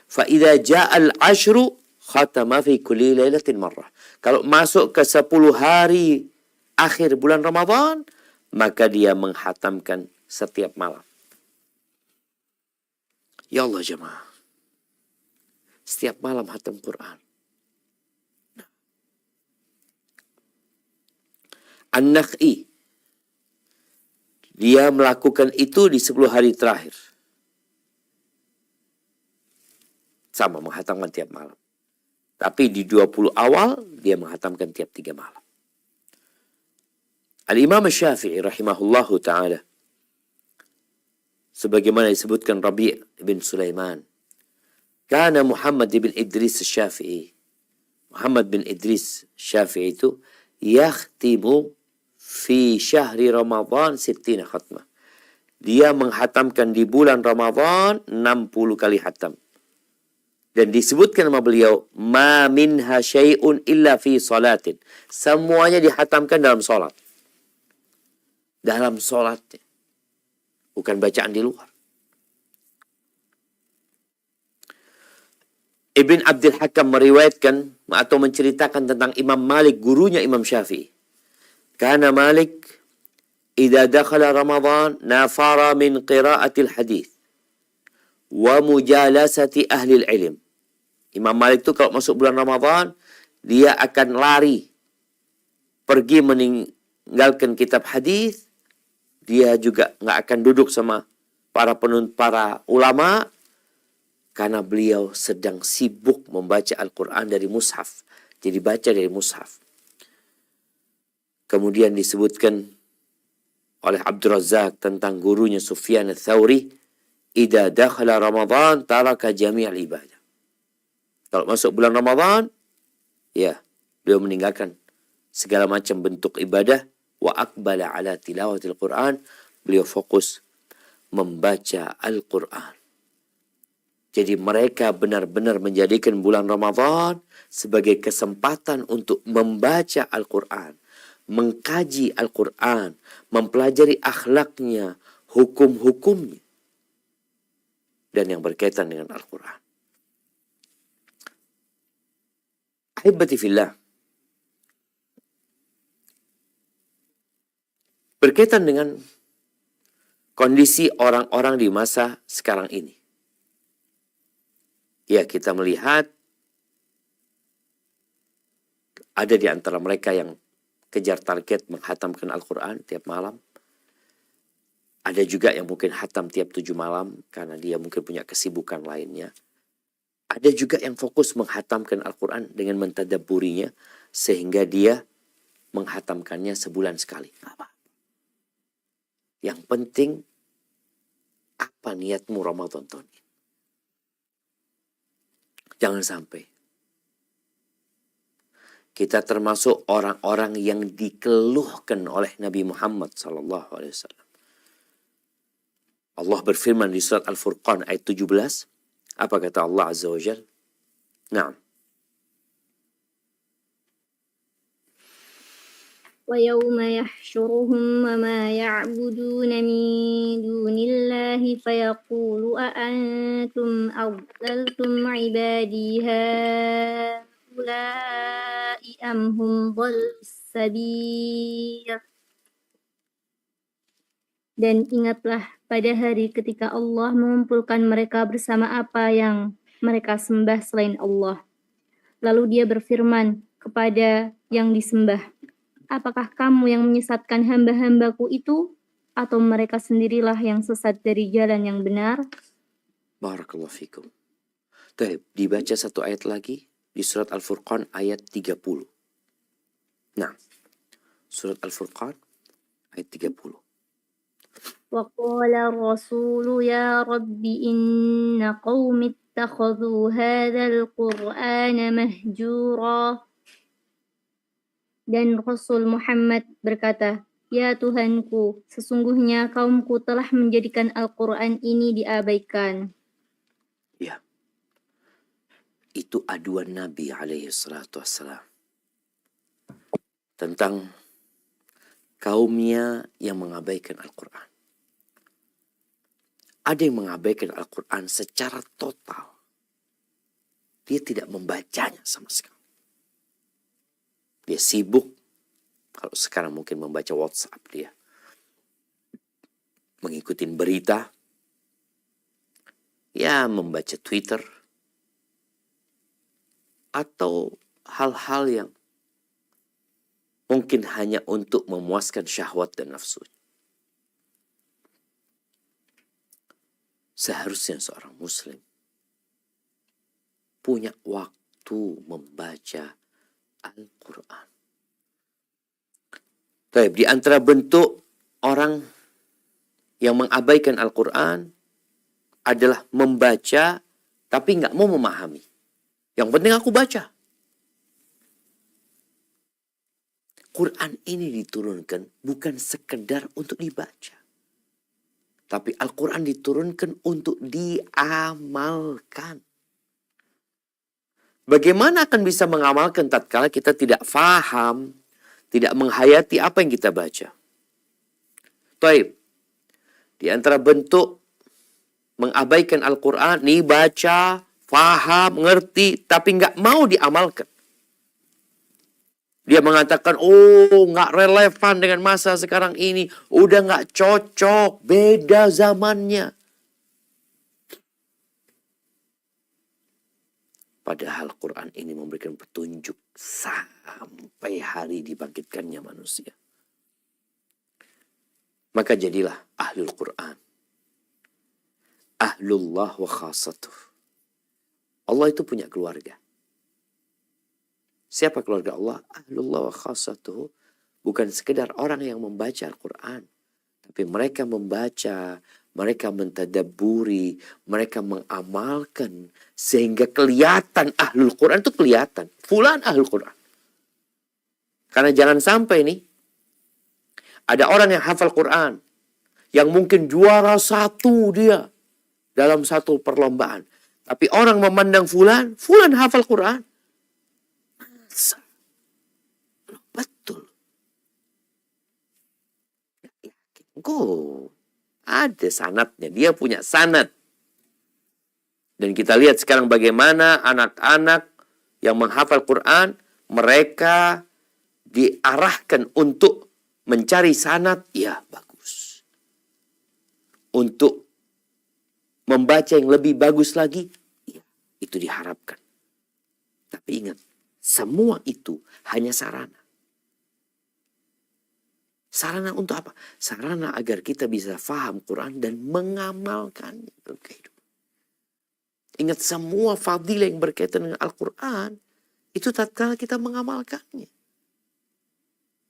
فَإِذَا جَاءَ الْعَشْرُ خَتَمَ فِي كُلِّ لَيْلَةٍ marrah. Kalau masuk ke 10 hari akhir bulan Ramadan, maka dia menghatamkan setiap malam. Ya Allah jemaah. Setiap malam hatam Quran. An-Nakh'i. Dia melakukan itu di 10 hari terakhir. Sama menghatamkan tiap malam. Tapi di 20 awal dia menghatamkan tiap 3 malam. Al-Imam Syafi'i rahimahullahu ta'ala. Sebagaimana disebutkan Rabi' bin Sulaiman. Kana Muhammad bin Idris Syafi'i. Muhammad bin Idris Syafi'i itu yakhtimu fi syahri Ramadan 60 khatmah. Dia menghatamkan di bulan Ramadan 60 kali hatam. Dan disebutkan sama beliau, ma minha syai'un illa fi salatin. Semuanya dihatamkan dalam salat. Dalam salatnya. Bukan bacaan di luar. Ibn Abdul Hakam meriwayatkan atau menceritakan tentang Imam Malik, gurunya Imam Syafi'i. Kana Malik idza dakhala Ramadan nafara min qira'atil hadith wa mujalasati ahli ilm. Imam Malik itu kalau masuk bulan Ramadan, dia akan lari pergi meninggalkan kitab hadis. Dia juga nggak akan duduk sama para ulama karena beliau sedang sibuk membaca Al-Quran dari mushaf. Jadi baca dari mushaf. Kemudian disebutkan oleh Abdul Razak tentang gurunya Sufyan Ats-Tsauri, idza dakhala Ramadan taraka jami'al ibadah. Kalau masuk bulan Ramadan, ya, beliau meninggalkan segala macam bentuk ibadah. Wa aqbala ala tilawatil Quran. Beliau fokus membaca Al-Quran. Jadi mereka benar-benar menjadikan bulan Ramadan sebagai kesempatan untuk membaca Al-Quran. Mengkaji Al-Quran. Mempelajari akhlaknya, hukum-hukumnya. Dan yang berkaitan dengan Al-Quran. Ahibati fillah. Berkaitan dengan kondisi orang-orang di masa sekarang ini. Ya, kita melihat ada di antara mereka yang kejar target menghatamkan Al-Quran tiap malam. Ada juga yang mungkin hatam tiap 7 malam karena dia mungkin punya kesibukan lainnya. Ada juga yang fokus menghatamkan Al-Quran dengan mentadabburinya sehingga dia menghatamkannya sebulan sekali. Yang penting, apa niatmu Ramadan tahun ini? Jangan sampai kita termasuk orang-orang yang dikeluhkan oleh Nabi Muhammad SAW. Allah berfirman di surat Al-Furqan ayat 17. Apa kata Allah Azza wa Jal? Naam. وَيَوْمَ يَحْشُرُهُمْ وَمَا يَعْبُدُونَ مِن دُونِ اللَّهِ فَيَقُولُ أَأَنْتُمْ أَضْلَلْتُمْ عِبَادِي هَؤُلَاءِ أَمْ هُمْ ضَلُّوا السَّبِيلَ. Dan ingatlah pada hari ketika Allah mengumpulkan mereka bersama apa yang mereka sembah selain Allah. Lalu dia berfirman kepada yang disembah, apakah kamu yang menyesatkan hamba-hambaku itu? Atau mereka sendirilah yang sesat dari jalan yang benar? Barakallahu fikum. Baik, dibaca satu ayat lagi di surat Al-Furqan ayat 30. Nah, surat Al-Furqan ayat 30. وَقَالَ الرَّسُولُ يَا رَبِّ إِنَّ قَوْمِ اتَّخَذُوا هَذَا الْقُرْآنَ مَهْجُورًا. Dan Rasul Muhammad berkata, ya Tuhanku, sesungguhnya kaumku telah menjadikan Al-Quran ini diabaikan. Ya, itu aduan Nabi SAW tentang kaumnya yang mengabaikan Al-Quran. Ada yang mengabaikan Al-Quran secara total. Dia tidak membacanya sama sekali. Dia sibuk, kalau sekarang mungkin membaca WhatsApp dia. Mengikuti berita. Ya, membaca Twitter. Atau hal-hal yang mungkin hanya untuk memuaskan syahwat dan nafsu. Seharusnya seorang muslim punya waktu membaca Al-Quran. Baik, di antara bentuk orang yang mengabaikan Al-Quran adalah membaca tapi nggak mau memahami. Yang penting aku baca. Quran ini diturunkan bukan sekedar untuk dibaca. Tapi Al-Quran diturunkan untuk diamalkan. Bagaimana akan bisa mengamalkan tatkala kita tidak faham, tidak menghayati apa yang kita baca? Baik. Di antara bentuk mengabaikan Al-Quran, nih baca, faham, ngerti, tapi nggak mau diamalkan. Dia mengatakan, oh nggak relevan dengan masa sekarang ini. Udah nggak cocok, beda zamannya. Padahal Quran ini memberikan petunjuk sampai hari dibangkitkannya manusia. Maka jadilah ahlul Quran. Ahlullah wa khasatuh. Allah itu punya keluarga. Siapa keluarga Allah? Ahlullah wa khasatuh. Bukan sekedar orang yang membaca Al-Quran. Tapi mereka membaca, mereka mentadabburi, mereka mengamalkan. Sehingga kelihatan ahlul Quran itu kelihatan. Fulan ahlul Quran. Karena jangan sampai nih. Ada orang yang hafal Quran. Yang mungkin juara 1 dia. Dalam satu perlombaan. Tapi orang memandang fulan hafal Quran. Betul. Ada sanadnya. Dia punya sanad. Dan kita lihat sekarang bagaimana anak-anak yang menghafal Quran, mereka diarahkan untuk mencari sanad. Ya, bagus. untuk membaca yang lebih bagus lagi, ya, itu diharapkan. Tapi ingat, semua itu hanya sarana. Sarana untuk apa? Sarana agar kita bisa faham Quran dan mengamalkannya dalam kehidupan. Ingat, semua fadilah yang berkaitan dengan Al-Quran, itu tatkala kita mengamalkannya.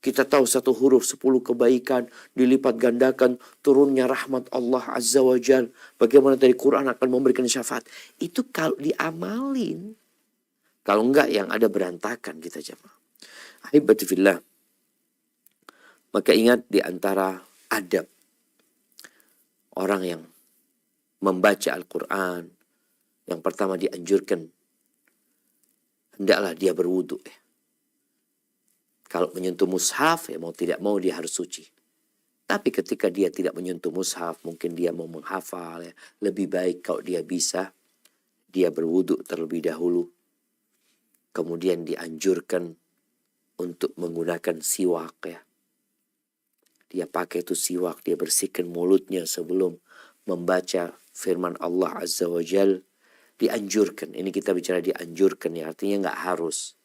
Kita tahu satu huruf 10 kebaikan, dilipat gandakan, turunnya rahmat Allah Azza wa Jal. Bagaimana dari Quran akan memberikan syafaat. Itu kalau diamalin. Kalau enggak, yang ada berantakan kita jemaah. Ahibati fillah. Maka ingat, di antara adab orang yang membaca Al-Quran, yang pertama dianjurkan, hendaklah dia berwudu. Kalau menyentuh mushaf, ya mau tidak mau dia harus suci. Tapi ketika dia tidak menyentuh mushaf, mungkin dia mau menghafal, ya, lebih baik kalau dia bisa, dia berwudu terlebih dahulu. Kemudian dianjurkan untuk menggunakan siwak, ya. Dia pakai itu siwak, dia bersihkan mulutnya sebelum membaca firman Allah Azza wa Jal. Dianjurkan, ini kita bicara dianjurkan, ya, artinya nggak harus.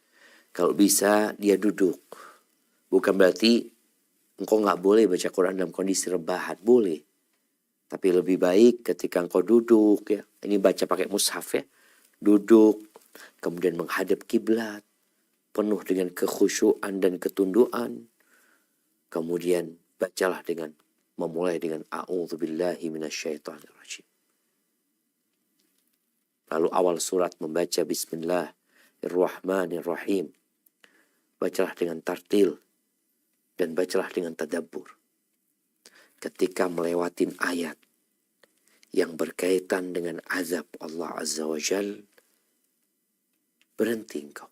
Kalau bisa dia duduk. Bukan berarti engkau nggak boleh baca Quran dalam kondisi rebahan, boleh. Tapi lebih baik ketika engkau duduk, ya. Ini baca pakai mushaf, ya. Duduk, kemudian menghadap kiblat, penuh dengan kekhusyuan dan ketunduan. Kemudian bacalah dengan memulai dengan a'udzubillahi minasyaitonirrajim. Lalu awal surat membaca Bismillahirrahmanirrahim. Bacalah dengan tartil dan bacalah dengan tadabbur. Ketika melewatin ayat yang berkaitan dengan azab Allah Azza wa Jal, berhenti engkau.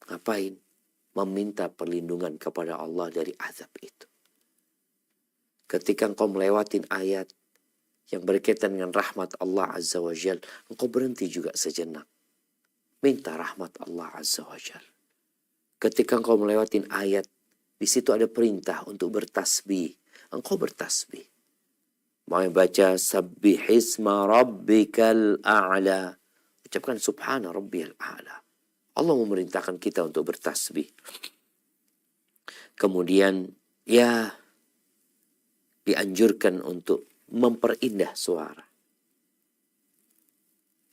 Ngapain? Meminta perlindungan kepada Allah dari azab itu. Ketika engkau melewatin ayat yang berkaitan dengan rahmat Allah Azza wa Jal, engkau berhenti juga sejenak. Minta rahmat Allah Azza wa Jal. Ketika engkau melewatin ayat, di situ ada perintah untuk bertasbih. Engkau bertasbih. Mau baca sabbihisma rabbikal a'la. Ucapkan subhana rabbiyal a'la. Allah memerintahkan kita untuk bertasbih. Kemudian, ya, dianjurkan untuk memperindah suara.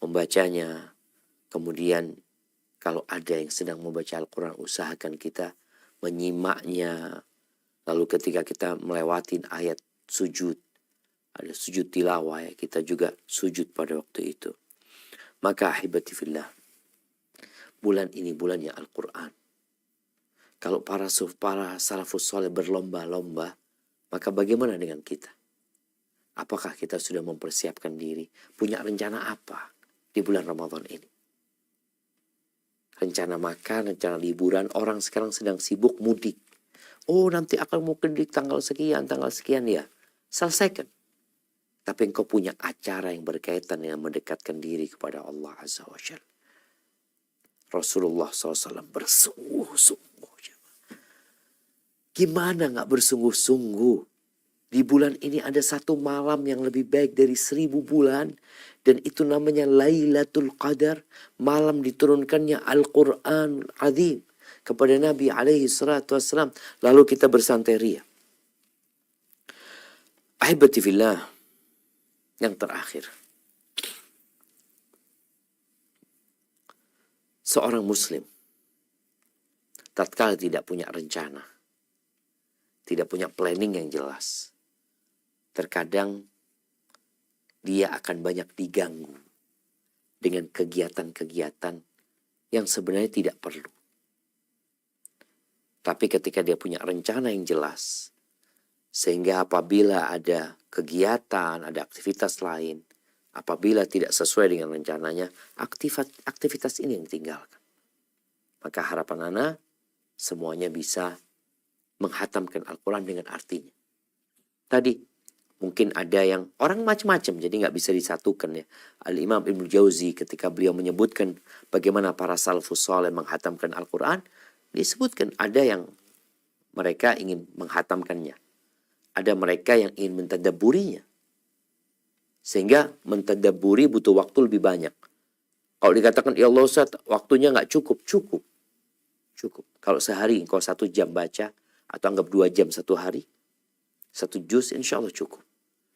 Membacanya. Kemudian, kalau ada yang sedang membaca Al-Quran, usahakan kita menyimaknya. Lalu ketika kita melewatin ayat sujud, ada sujud tilawah, ya, kita juga sujud pada waktu itu. Maka ahibati fillah, bulan ini bulannya Al-Quran. Kalau para salafus soleh berlomba-lomba, maka bagaimana dengan kita? Apakah kita sudah mempersiapkan diri? Punya rencana apa di bulan Ramadan ini? Rencana makan, rencana liburan. Orang sekarang sedang sibuk mudik. Oh, nanti akan mau mudik tanggal sekian ya. Selesaikan. Tapi engkau punya acara yang berkaitan dengan mendekatkan diri kepada Allah Azza wa Jalla. Rasulullah SAW bersungguh-sungguh. Gimana gak bersungguh-sungguh? Di bulan ini ada satu malam yang lebih baik dari 1000 bulan. Dan itu namanya Lailatul Qadar. Malam diturunkannya Al-Quran Azim kepada Nabi SAW. Lalu kita bersantai ria. Ahibati fillah. Yang terakhir. Seorang muslim tatkala tidak punya rencana, tidak punya planning yang jelas, terkadang dia akan banyak diganggu dengan kegiatan-kegiatan yang sebenarnya tidak perlu. Tapi ketika dia punya rencana yang jelas, sehingga apabila ada kegiatan, ada aktivitas lain, apabila tidak sesuai dengan rencananya, aktivitas ini yang ditinggalkan. Maka harapan ana semuanya bisa menghatamkan Al-Quran dengan artinya. Tadi mungkin ada yang orang macam-macam, jadi nggak bisa disatukan ya. Al-Imam Ibnu Jauzi ketika beliau menyebutkan bagaimana para salafus saleh menghatamkan Al-Quran, disebutkan ada yang mereka ingin menghatamkannya ada mereka yang ingin mentadabburinya. Sehingga mentadabburi butuh waktu lebih banyak. Kalau dikatakan, ya Allah Ustaz, waktunya nggak cukup. Cukup. Kalau sehari engkau 1 jam baca, atau anggap 2 jam 1 hari, 1 juz, insya Allah cukup.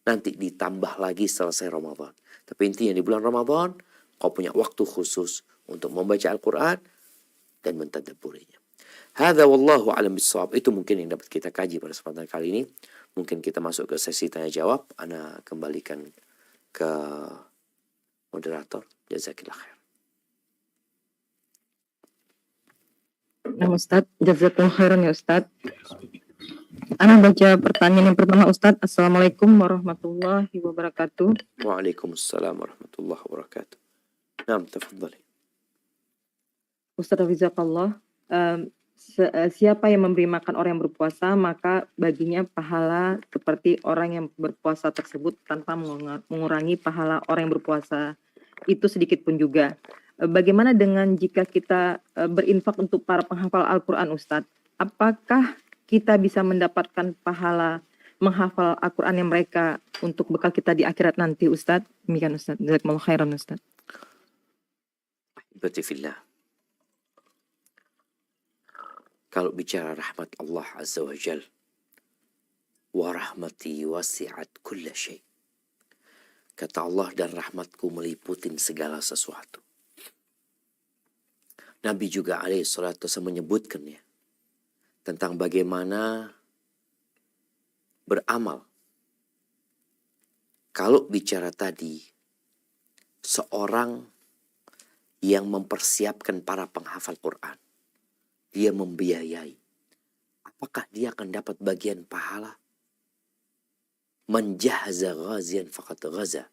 Nanti ditambah lagi selesai Ramadan. Tapi intinya di bulan Ramadan, kau punya waktu khusus untuk membaca Al-Quran dan mentadabburinya. Hadza wallahu a'lam bissawab. Itu mungkin yang dapat kita kaji pada kesempatan kali ini. Mungkin kita masuk ke sesi tanya jawab. Ana kembalikan ke moderator. Jazakillah khair. Nah Ustaz, jazakallahu khairan ya Ustaz. Ana baca pertanyaan yang pertama Ustaz. Assalamualaikum warahmatullahi wabarakatuh. Waalaikumsalam warahmatullahi wabarakatuh. Naam, tafadhali. Ustaz Hafizakallah, siapa yang memberi makan orang yang berpuasa, maka baginya pahala seperti orang yang berpuasa tersebut tanpa mengurangi pahala orang yang berpuasa itu sedikit pun juga. Bagaimana dengan jika kita berinfak untuk para penghafal Al-Quran Ustadz? Apakah kita bisa mendapatkan pahala menghafal Al-Quran yang mereka untuk bekal kita di akhirat nanti Ustadz? Demikian Ustadz. Jazakumullah khairan Ustadz. Berarti fillah. Kalau bicara rahmat Allah Azza wa Jal, wa rahmati wasi'at kulla syai'. Kata Allah, dan rahmatku meliputin segala sesuatu. Nabi juga alaihi salatu wasallam menyebutkan ya, tentang bagaimana beramal. Kalau bicara tadi, seorang yang mempersiapkan para penghafal Quran, dia membiayai, apakah dia akan dapat bagian pahala? Man jahaza ghazian faqad ghaza.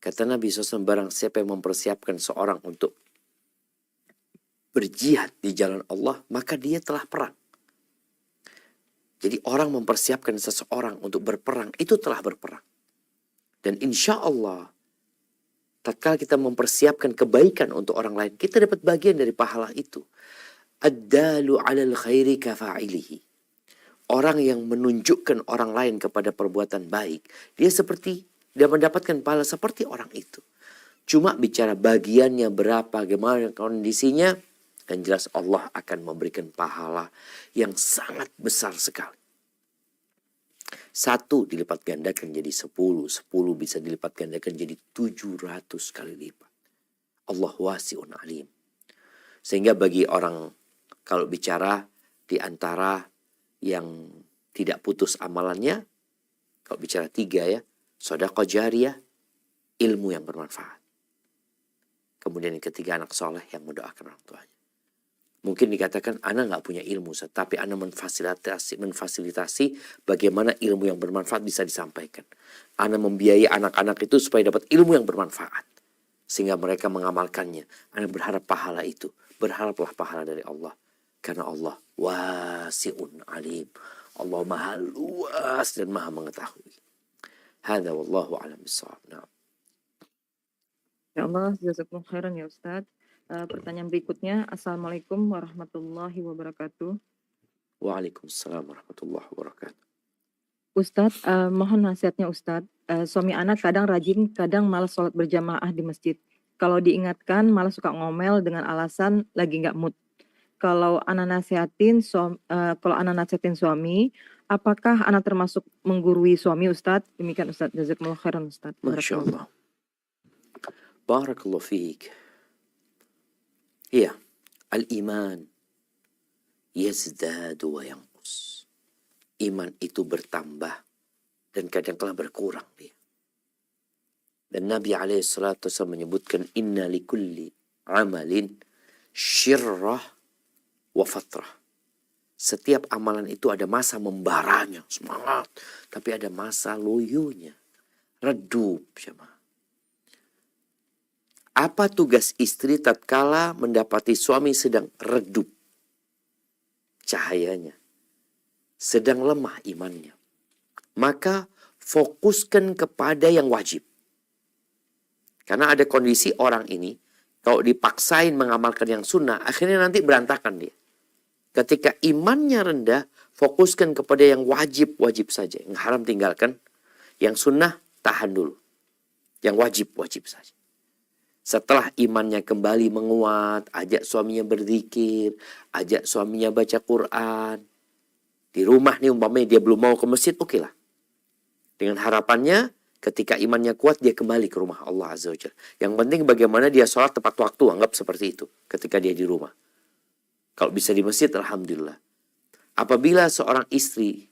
Kata Nabi SAW, barang siapa yang mempersiapkan seorang untuk berjihad di jalan Allah, maka dia telah perang. Jadi orang mempersiapkan seseorang untuk berperang, itu telah berperang. Dan insya Allah, tatkala kita mempersiapkan kebaikan untuk orang lain, kita dapat bagian dari pahala itu. Ad-dalu 'alal khairi kafa'ilihi. Orang yang menunjukkan orang lain kepada perbuatan baik, dia mendapatkan pahala seperti orang itu. Cuma bicara bagiannya berapa, bagaimana kondisinya, dan jelas Allah akan memberikan pahala yang sangat besar sekali. 1 dilipat gandakan jadi 10, 10 bisa dilipat gandakan jadi 700 kali lipat. Allah wasi'un alim. Sehingga bagi orang, kalau bicara di antara yang tidak putus amalannya, kalau bicara 3 ya, sedekah jariyah, ilmu yang bermanfaat. Kemudian yang ketiga, anak soleh yang mendoakan orang tuanya. Mungkin dikatakan, ana nggak punya ilmu, tapi ana memfasilitasi bagaimana ilmu yang bermanfaat bisa disampaikan. Ana membiayai anak-anak itu supaya dapat ilmu yang bermanfaat, sehingga mereka mengamalkannya. Ana berharap pahala itu, berharaplah pahala dari Allah, karena Allah wasi'un alim. Allah maha luas dan maha mengetahui. Hadza wallahu a'lam bissawab. Nah. Ya Allah, jazakumullah khairan ya Ustadz. Pertanyaan berikutnya, Assalamualaikum warahmatullahi wabarakatuh. Waalaikumsalam warahmatullahi wabarakatuh. Ustadz, mohon nasihatnya Ustadz. Suami anak kadang rajin, kadang malas sholat berjamaah di masjid. Kalau diingatkan malah suka ngomel dengan alasan lagi nggak mood. Kalau anak nasihatin suami, apakah anak termasuk menggurui suami Ustadz? Demikian Ustadz. Jazakumullah khairan Ustadz. Masya Allah. Barakallahu fiik. Iya, al-iman yazdadu wa yanqus. Iman itu bertambah dan kadang-kala berkurang dia. Dan Nabi alaihissalatu wasallam menyebutkan, inna likulli amalin syirrah wa fatrah. Setiap amalan itu ada masa membaranya, semangat, tapi ada masa loyonya, redup. Apa tugas istri tatkala mendapati suami sedang redup cahayanya, sedang lemah imannya? Maka fokuskan kepada yang wajib. Karena ada kondisi orang ini, kalau dipaksain mengamalkan yang sunnah, akhirnya nanti berantakan dia. Ketika imannya rendah, Fokuskan kepada yang wajib-wajib saja. Yang haram tinggalkan. Yang sunnah tahan dulu. Yang wajib-wajib saja. Setelah imannya kembali menguat, ajak suaminya berzikir, ajak suaminya baca Quran. Di rumah nih umpamanya dia belum mau ke masjid, oke lah. Dengan harapannya ketika imannya kuat dia kembali ke rumah Allah Azza wa Jalla. Yang penting bagaimana dia sholat tepat waktu, anggap seperti itu ketika dia di rumah. Kalau bisa di masjid, alhamdulillah. Apabila seorang istri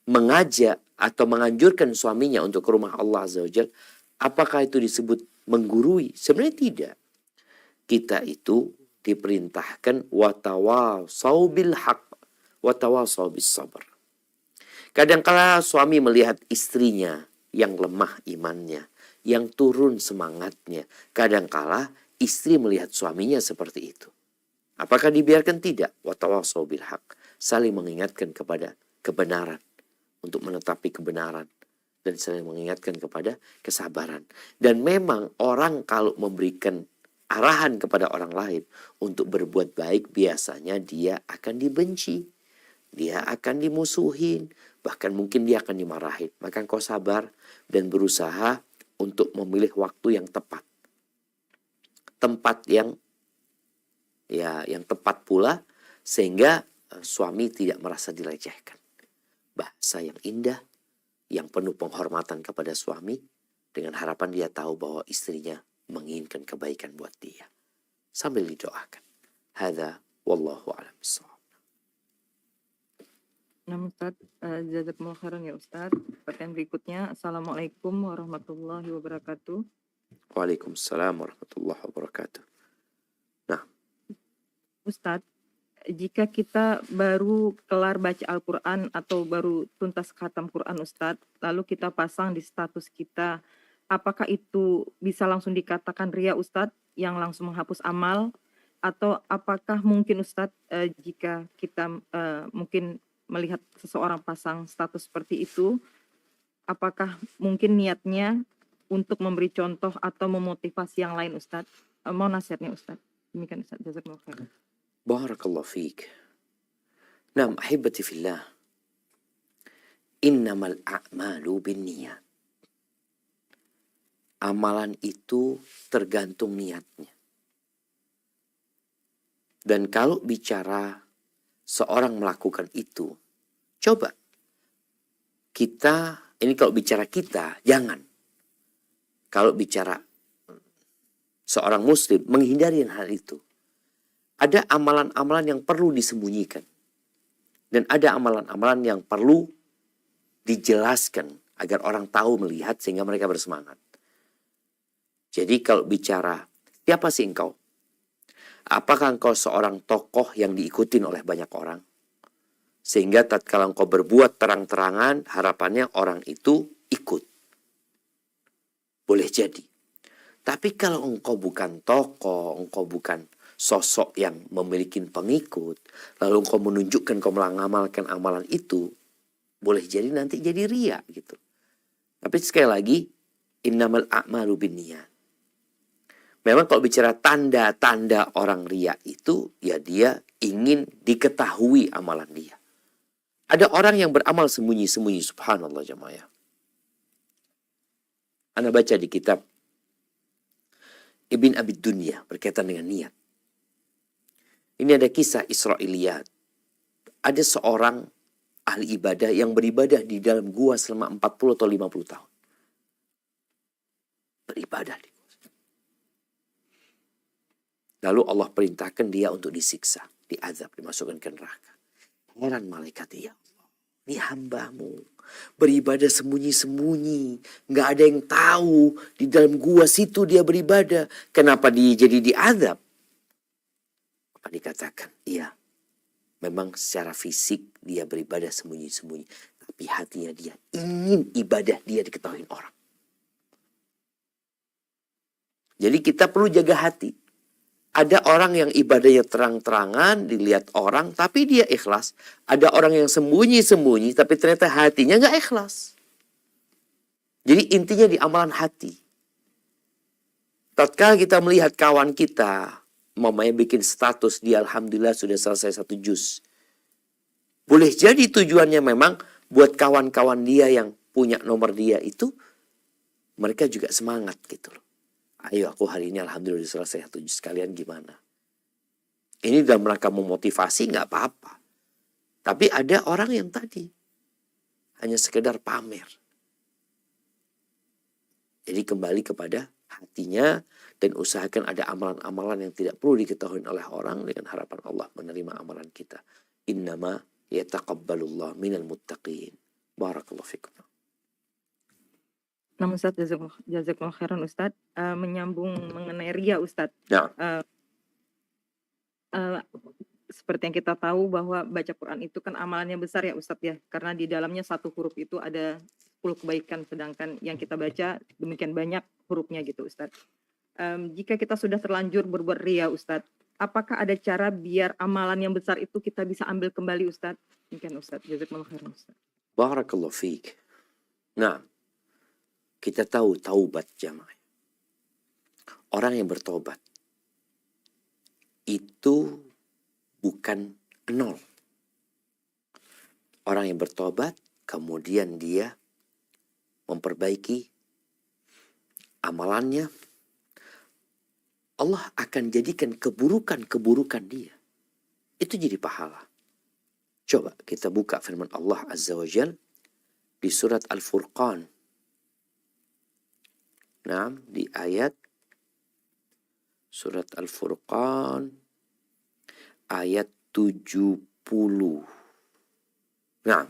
mengajak atau menganjurkan suaminya untuk ke rumah Allah Azza wa Jalla, apakah itu disebut menggurui? Sebenarnya tidak. Kita itu diperintahkan watawasau bil haq, watawasau bis sabr. Kadangkala suami melihat istrinya yang lemah imannya, yang turun semangatnya. Kadangkala istri melihat suaminya seperti itu. Apakah dibiarkan? Tidak. Watawasau bil haq. Saling mengingatkan kepada kebenaran. Untuk menetapi kebenaran. Dan saling mengingatkan kepada kesabaran. Dan memang orang kalau memberikan arahan kepada orang lain untuk berbuat baik, biasanya dia akan dibenci. Dia akan dimusuhin. Bahkan mungkin dia akan dimarahin. Maka engkau sabar dan berusaha untuk memilih waktu yang tepat. Tempat yang tepat pula. Sehingga suami tidak merasa dilecehkan. Bahasa yang indah, yang penuh penghormatan kepada suami, dengan harapan dia tahu bahwa istrinya menginginkan kebaikan buat dia. Sambil didoakan. Hadza wallahu a'lam bishawab. Nah, Ustaz, jazakumullah khairan ya Ustaz. Pertanyaan berikutnya, Assalamualaikum warahmatullahi wabarakatuh. Waalaikumsalam warahmatullahi wabarakatuh. Ustaz, jika kita baru kelar baca Al-Quran atau baru tuntas khatam Quran Ustaz, lalu kita pasang di status kita, apakah itu bisa langsung dikatakan ria Ustaz yang langsung menghapus amal? Atau apakah mungkin Ustaz jika kita mungkin melihat seseorang pasang status seperti itu, apakah mungkin niatnya untuk memberi contoh atau memotivasi yang lain Ustaz? Mau nasihatnya Ustaz. Demikian Ustaz, jazakumullah khairan. Barakallahu fiik. Naam, ahibati fillah. Innamal a'malu binniyat. Amalan itu tergantung niatnya. Dan kalau bicara seorang melakukan itu, coba kita, ini kalau bicara kita, jangan. Kalau bicara seorang muslim, menghindari hal itu. Ada amalan-amalan yang perlu disembunyikan. Dan ada amalan-amalan yang perlu dijelaskan agar orang tahu, melihat, sehingga mereka bersemangat. Jadi kalau bicara, siapa sih engkau? Apakah engkau seorang tokoh yang diikutin oleh banyak orang? Sehingga tatkala engkau berbuat terang-terangan, harapannya orang itu ikut. Boleh jadi. Tapi kalau engkau bukan tokoh, engkau bukan sosok yang memiliki pengikut, lalu engkau menunjukkan engkau mengamalkan amalan itu, boleh jadi nanti jadi ria gitu. Tapi sekali lagi, innamal a'malu binniyat. Memang kalau bicara tanda-tanda orang ria itu, ya dia ingin diketahui amalan dia. Ada orang yang beramal sembunyi-sembunyi, subhanallah jamaah. Anda baca di kitab Ibn Abi Dunya berkaitan dengan niat. Ini ada kisah Israiliyat. Ada seorang ahli ibadah yang beribadah di dalam gua selama 40 atau 50 tahun. Beribadah di gua. Lalu Allah perintahkan dia untuk disiksa, diazab, dimasukkan ke neraka. Heran malaikat, ya Allah, ini hambamu beribadah sembunyi-sembunyi, nggak ada yang tahu di dalam gua situ dia beribadah. Kenapa dia jadi diazab? Apa dikatakan? Iya, memang secara fisik dia beribadah sembunyi-sembunyi, tapi hatinya dia ingin ibadah dia diketahui orang. Jadi kita perlu jaga hati. Ada orang yang ibadahnya terang-terangan, dilihat orang, tapi dia ikhlas. Ada orang yang sembunyi-sembunyi, tapi ternyata hatinya nggak ikhlas. Jadi intinya di amalan hati. Tatkala kita melihat kawan kita, mamanya bikin status, dia alhamdulillah sudah selesai 1 juz. Boleh jadi tujuannya memang buat kawan-kawan dia yang punya nomor dia itu, mereka juga semangat gitu loh. Ayo aku hari ini alhamdulillah selesai 7 sekalian gimana. Ini dalam rangka memotivasi nggak apa-apa. Tapi ada orang yang tadi hanya sekedar pamer. Jadi kembali kepada hatinya dan usahakan ada amalan-amalan yang tidak perlu diketahui oleh orang dengan harapan Allah menerima amalan kita. Innama yataqabbalullah minal muttaqin. Barakallahu fikum. Nah, Ustaz, jazakumullah khairan Ustaz. Menyambung mengenai ria Ustaz. Nah, Seperti yang kita tahu bahwa baca Quran itu kan amalannya besar ya Ustadz ya. Karena di dalamnya satu huruf itu ada 10 kebaikan. Sedangkan yang kita baca demikian banyak hurufnya gitu Ustadz. Jika kita sudah terlanjur berbuat ria Ustadz, apakah ada cara biar amalan yang besar itu kita bisa ambil kembali Ustadz? Mungkin Ustadz, jazakumullah khairan Ustadz. barakallahu fiik. Nah, kita tahu taubat jamaah. Orang yang bertobat itu bukan nol. Orang yang bertobat kemudian dia memperbaiki amalannya, Allah akan jadikan keburukan-keburukan dia itu jadi pahala. Coba kita buka firman Allah Azza wa Jal di surat Al-Furqan. Nah, di ayat surat Al-Furqan ayat 70. Nah,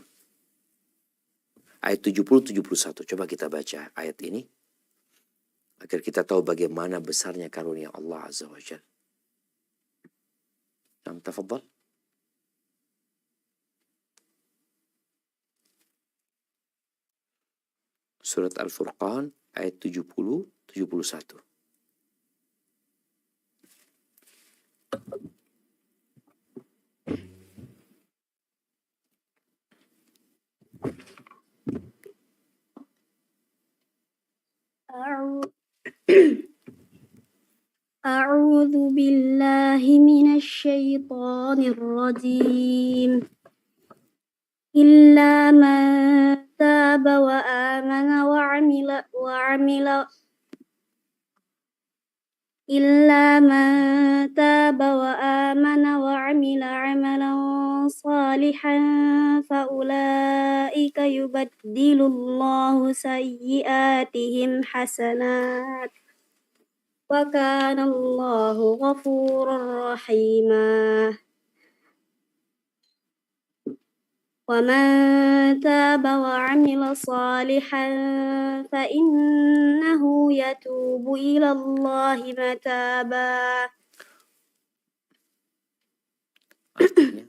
ayat 70-71. Coba kita baca ayat ini agar kita tahu bagaimana besarnya karunia Allah Azza wa Jalla. Nah, tafadhal. Surat Al-Furqan ayat 70-71. أعوذ بالله من الشيطان الرجيم إلا من تاب وآمن وعمل عملا صالحا فأولئك يبدل الله سيئاتهم حسنات وكان الله غفورا رحيما ومن تاب وعمل صالحا فإنه يتوب إلى الله متابا. Artinya,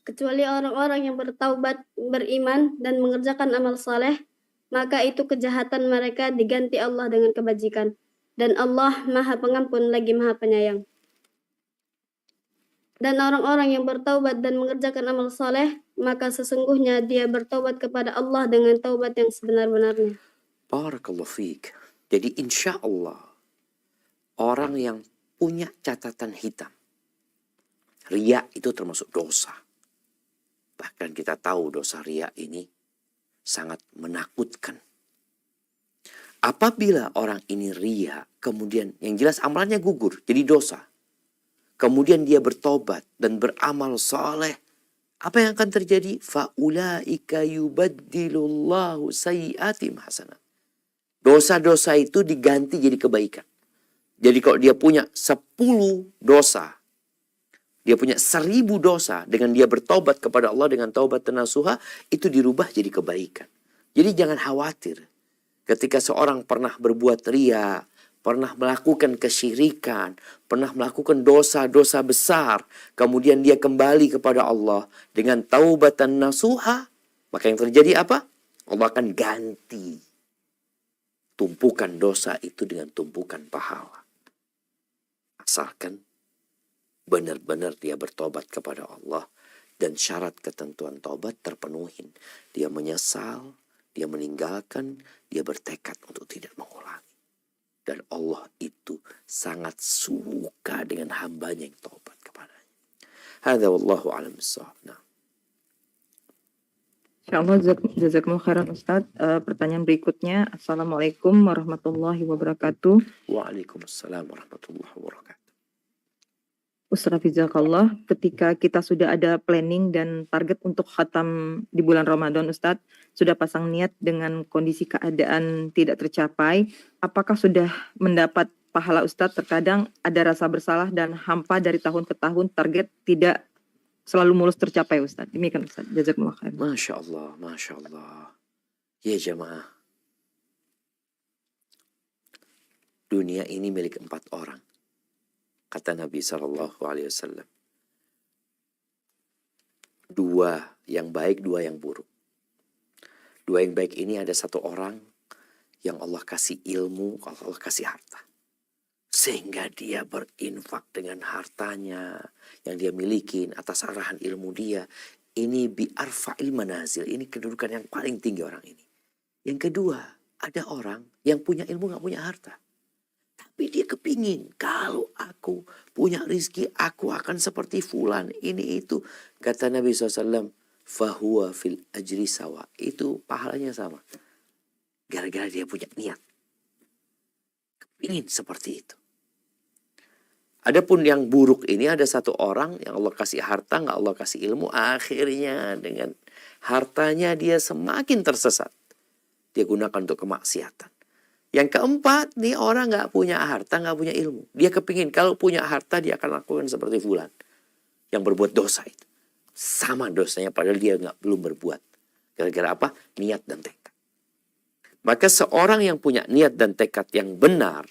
Kecuali orang-orang yang bertaubat, beriman, dan mengerjakan amal saleh, maka itu kejahatan mereka diganti Allah dengan kebajikan. Dan Allah Maha Pengampun lagi Maha Penyayang. Dan orang-orang yang bertaubat dan mengerjakan amal saleh, maka sesungguhnya dia bertaubat kepada Allah dengan taubat yang sebenar-benarnya. barakallahu fiik. Jadi insya Allah orang yang punya catatan hitam, riya itu termasuk dosa. Bahkan kita tahu dosa riya ini sangat menakutkan. Apabila orang ini riya, kemudian yang jelas amalannya gugur, jadi dosa. Kemudian dia bertobat dan beramal saleh, apa yang akan terjadi? Faulaika yubaddilullahu sayyi'atim hasanat. Dosa-dosa itu diganti jadi kebaikan. Jadi kalau dia punya 10 dosa, dia punya 1000 dosa, dengan dia bertobat kepada Allah dengan taubat nasuha, itu dirubah jadi kebaikan. Jadi jangan khawatir. Ketika seorang pernah berbuat riya, pernah melakukan kesyirikan, pernah melakukan dosa-dosa besar, kemudian dia kembali kepada Allah dengan taubatan nasuha, maka yang terjadi apa? Allah akan ganti tumpukan dosa itu dengan tumpukan pahala. Asalkan benar-benar dia bertobat kepada Allah dan syarat ketentuan taubat terpenuhi. Dia menyesal, dia meninggalkan, dia bertekad untuk tidak mengulangi. Dan Allah itu sangat suka dengan hambanya yang taubat kepadanya. Hadza wallahu a'lam bissawab. Nah. Insyaallah, jazakumullah khairan Ustadz. Pertanyaan berikutnya, Assalamualaikum warahmatullahi wabarakatuh. Waalaikumsalam warahmatullahi wabarakatuh. Ustaz Hafizakallah, ketika kita sudah ada planning dan target untuk khatam di bulan Ramadan, Ustadz, sudah pasang niat dengan kondisi keadaan tidak tercapai, apakah sudah mendapat pahala Ustadz? Terkadang ada rasa bersalah dan hampa dari tahun ke tahun, target tidak selalu mulus tercapai Ustadz. Demikian Ustadz, jazakumullah khairan. Masya Allah, Masya Allah. Ya jemaah, dunia ini milik 4 orang. Kata Nabi SAW. 2 yang baik, 2 yang buruk. 2 yang baik ini ada 1 orang yang Allah kasih ilmu, Allah kasih harta. Sehingga dia berinfak dengan hartanya yang dia miliki atas arahan ilmu dia. Ini bi'arfa'il manazil. Ini kedudukan yang paling tinggi orang ini. Yang kedua, ada orang yang punya ilmu gak punya harta. Tapi dia kepingin, kalau aku punya rizki, aku akan seperti fulan, ini itu. Kata Nabi SAW, fahuwa fil ajri sawa. Itu pahalanya sama. Gara-gara dia punya niat. Kepingin seperti itu. Adapun yang buruk ini ada 1 orang yang Allah kasih harta, nggak Allah kasih ilmu. Akhirnya dengan hartanya dia semakin tersesat. Dia gunakan untuk kemaksiatan. Yang keempat, nih orang nggak punya harta, nggak punya ilmu. Dia kepingin kalau punya harta dia akan lakukan seperti fulan yang berbuat dosa itu. Sama dosanya padahal dia belum berbuat. Gara-gara apa? Niat dan tekad. Maka seorang yang punya niat dan tekad yang benar,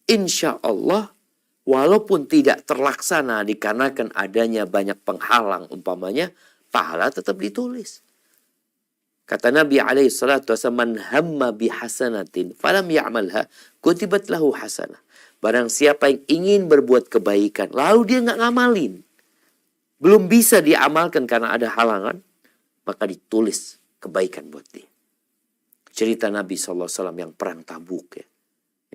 insya Allah walaupun tidak terlaksana dikarenakan adanya banyak penghalang umpamanya, pahala tetap ditulis. Kata Nabi SAW, man hamma bihasanatin falam ya'malha kutibat lahu hasanah. Barang siapa yang ingin berbuat kebaikan lalu dia nggak ngamalin, belum bisa diamalkan karena ada halangan, maka ditulis kebaikan buat dia. Cerita Nabi SAW yang perang Tabuk ya.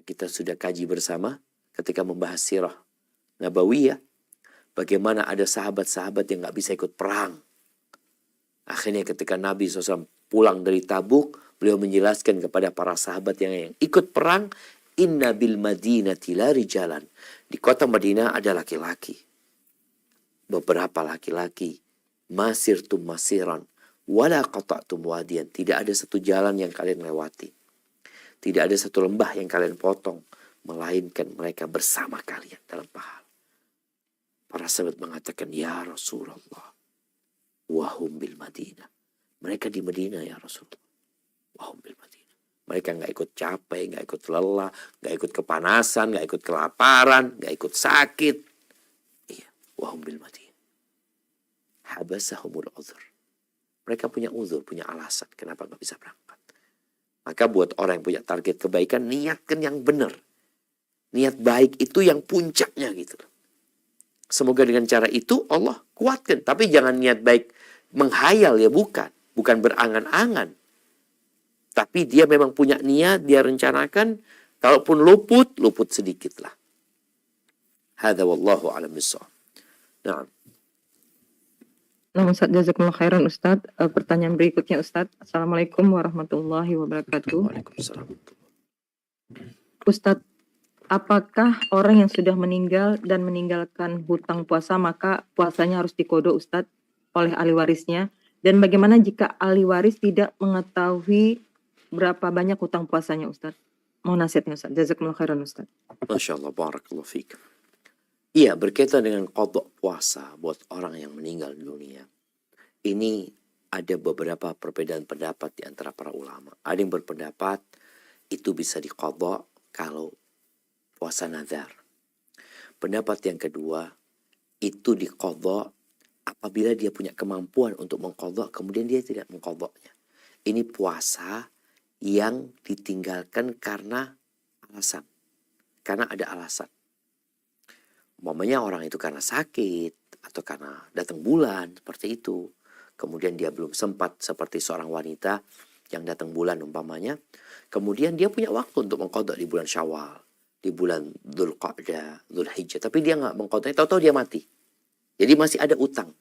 Kita sudah kaji bersama ketika membahas sirah Nabawiyah. Bagaimana ada sahabat-sahabat yang nggak bisa ikut perang. Akhirnya ketika Nabi SAW pulang dari Tabuk, beliau menjelaskan kepada para sahabat yang ikut perang, inna bil madinati la rijalan. Di kota Madinah ada laki-laki. Beberapa laki-laki. Masirtum masiran. Wala qata'tum wadiyan. Tidak ada satu jalan yang kalian lewati. Tidak ada satu lembah yang kalian potong. Melainkan mereka bersama kalian dalam pahala. Para sahabat mengatakan, ya Rasulullah. Wahum bil Madinah. Mereka di Madinah ya Rasulullah. Wahum bil Madinah. Mereka gak ikut capek, gak ikut lelah, gak ikut kepanasan, gak ikut kelaparan, gak ikut sakit. Iya, wahum bil Madinah. Habasahumul uzur. Mereka punya uzur, punya alasan kenapa gak bisa berangkat. Maka buat orang yang punya target kebaikan, niatkan yang benar. Niat baik itu yang puncaknya gitu. Semoga dengan cara itu Allah kuatkan. Tapi jangan niat baik menghayal ya, bukan. Bukan berangan-angan. Tapi dia memang punya niat, dia rencanakan. Kalaupun luput, luput sedikit lah. Hadza wallahu a'lam bissawab. Nah. Nah, Ustaz, jazakumullah khairan Ustaz. Pertanyaan berikutnya Ustaz. Assalamualaikum warahmatullahi wabarakatuh. Waalaikumsalam. Ustaz, apakah orang yang sudah meninggal dan meninggalkan hutang puasa maka puasanya harus diqodho Ustaz oleh ahli warisnya? Dan bagaimana jika ahli waris tidak mengetahui berapa banyak hutang puasanya Ustaz? Mohon nasihatnya Ustaz. Jazakumullah khairan Ustaz. Masya Allah, barakallahu fiik. Iya, berkaitan dengan qadha puasa buat orang yang meninggal dunia. Ini ada beberapa perbedaan pendapat di antara para ulama. Ada yang berpendapat itu bisa diqadha kalau puasa nazar. Pendapat yang kedua, itu diqadha apabila dia punya kemampuan untuk mengqadha, kemudian dia tidak mengqadhanya. Ini puasa yang ditinggalkan karena alasan. Karena ada alasan. Umpamanya orang itu karena sakit atau karena datang bulan seperti itu. Kemudian dia belum sempat seperti seorang wanita yang datang bulan umpamanya. Kemudian dia punya waktu untuk mengqadha di bulan Syawal, di bulan Dzulqa'dah, Dzulhijjah, tapi dia nggak mengqadha, tahu-tahu dia mati. Jadi masih ada utang.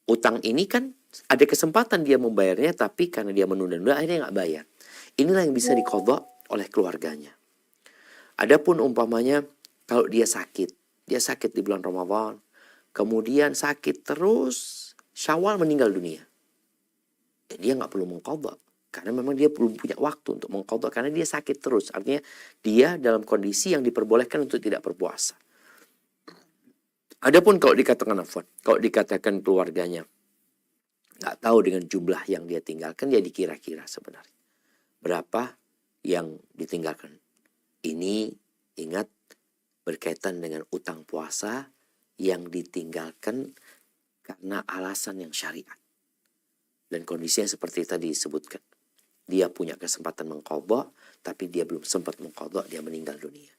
Utang ini kan Ada kesempatan dia membayarnya, tapi karena dia menunda-nunda akhirnya nggak bayar. Inilah yang bisa diqadha oleh keluarganya. Adapun umpamanya kalau dia sakit di bulan Ramadan, kemudian sakit terus, Syawal meninggal dunia. Ya, dia nggak perlu mengqadha, karena memang dia belum punya waktu untuk mengqadha, karena dia sakit terus. Artinya dia dalam kondisi yang diperbolehkan untuk tidak berpuasa. Adapun kalau dikatakan keluarganya nggak tahu dengan jumlah yang dia tinggalkan, dia dikira-kira sebenarnya berapa yang ditinggalkan. Ini ingat berkaitan dengan utang puasa yang ditinggalkan karena alasan yang syariat. Dan kondisinya seperti tadi disebutkan. Dia punya kesempatan mengqadha, tapi dia belum sempat mengqadha, dia meninggal dunia.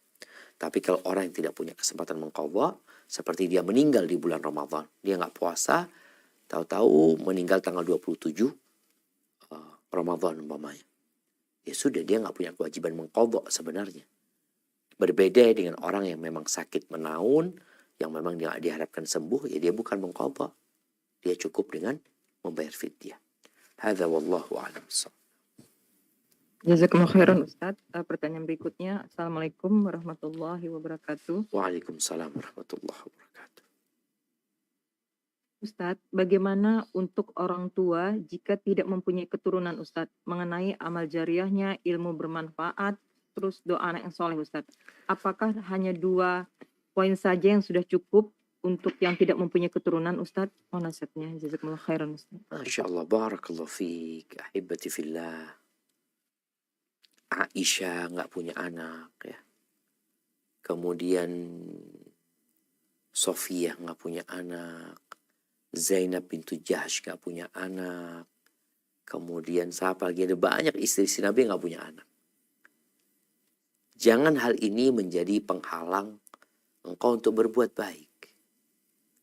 Tapi kalau orang yang tidak punya kesempatan mengqadha, seperti dia meninggal di bulan Ramadan, dia nggak puasa, tahu-tahu meninggal tanggal 27 Ramadan umpamanya. Ya sudah, dia nggak punya kewajiban mengqadha sebenarnya. Berbeda dengan orang yang memang sakit menaun, yang memang dia diharapkan sembuh, ya dia bukan mengqadha. Dia cukup dengan membayar fidyah. Hadza wallahu a'lam. Jazakumullah khairan Ustadz. Pertanyaan berikutnya, Assalamualaikum warahmatullahi wabarakatuh. Waalaikumsalam warahmatullahi wabarakatuh. Ustadz, bagaimana untuk orang tua jika tidak mempunyai keturunan Ustadz, mengenai amal jariahnya, ilmu bermanfaat, terus doa anak yang soleh Ustadz? Apakah hanya 2 poin saja yang sudah cukup untuk yang tidak mempunyai keturunan Ustadz? Oh, nasihatnya. Jazakumullah khairan Ustadz. Masya Allah, barakallahu fiik, ahibati fillah. Aisyah nggak punya anak ya. Kemudian Sofiyah nggak punya anak. Zainab bintu Jahsh nggak punya anak. Kemudian siapa lagi, ada banyak istri Nabi yang nggak punya anak. Jangan hal ini menjadi penghalang engkau untuk berbuat baik.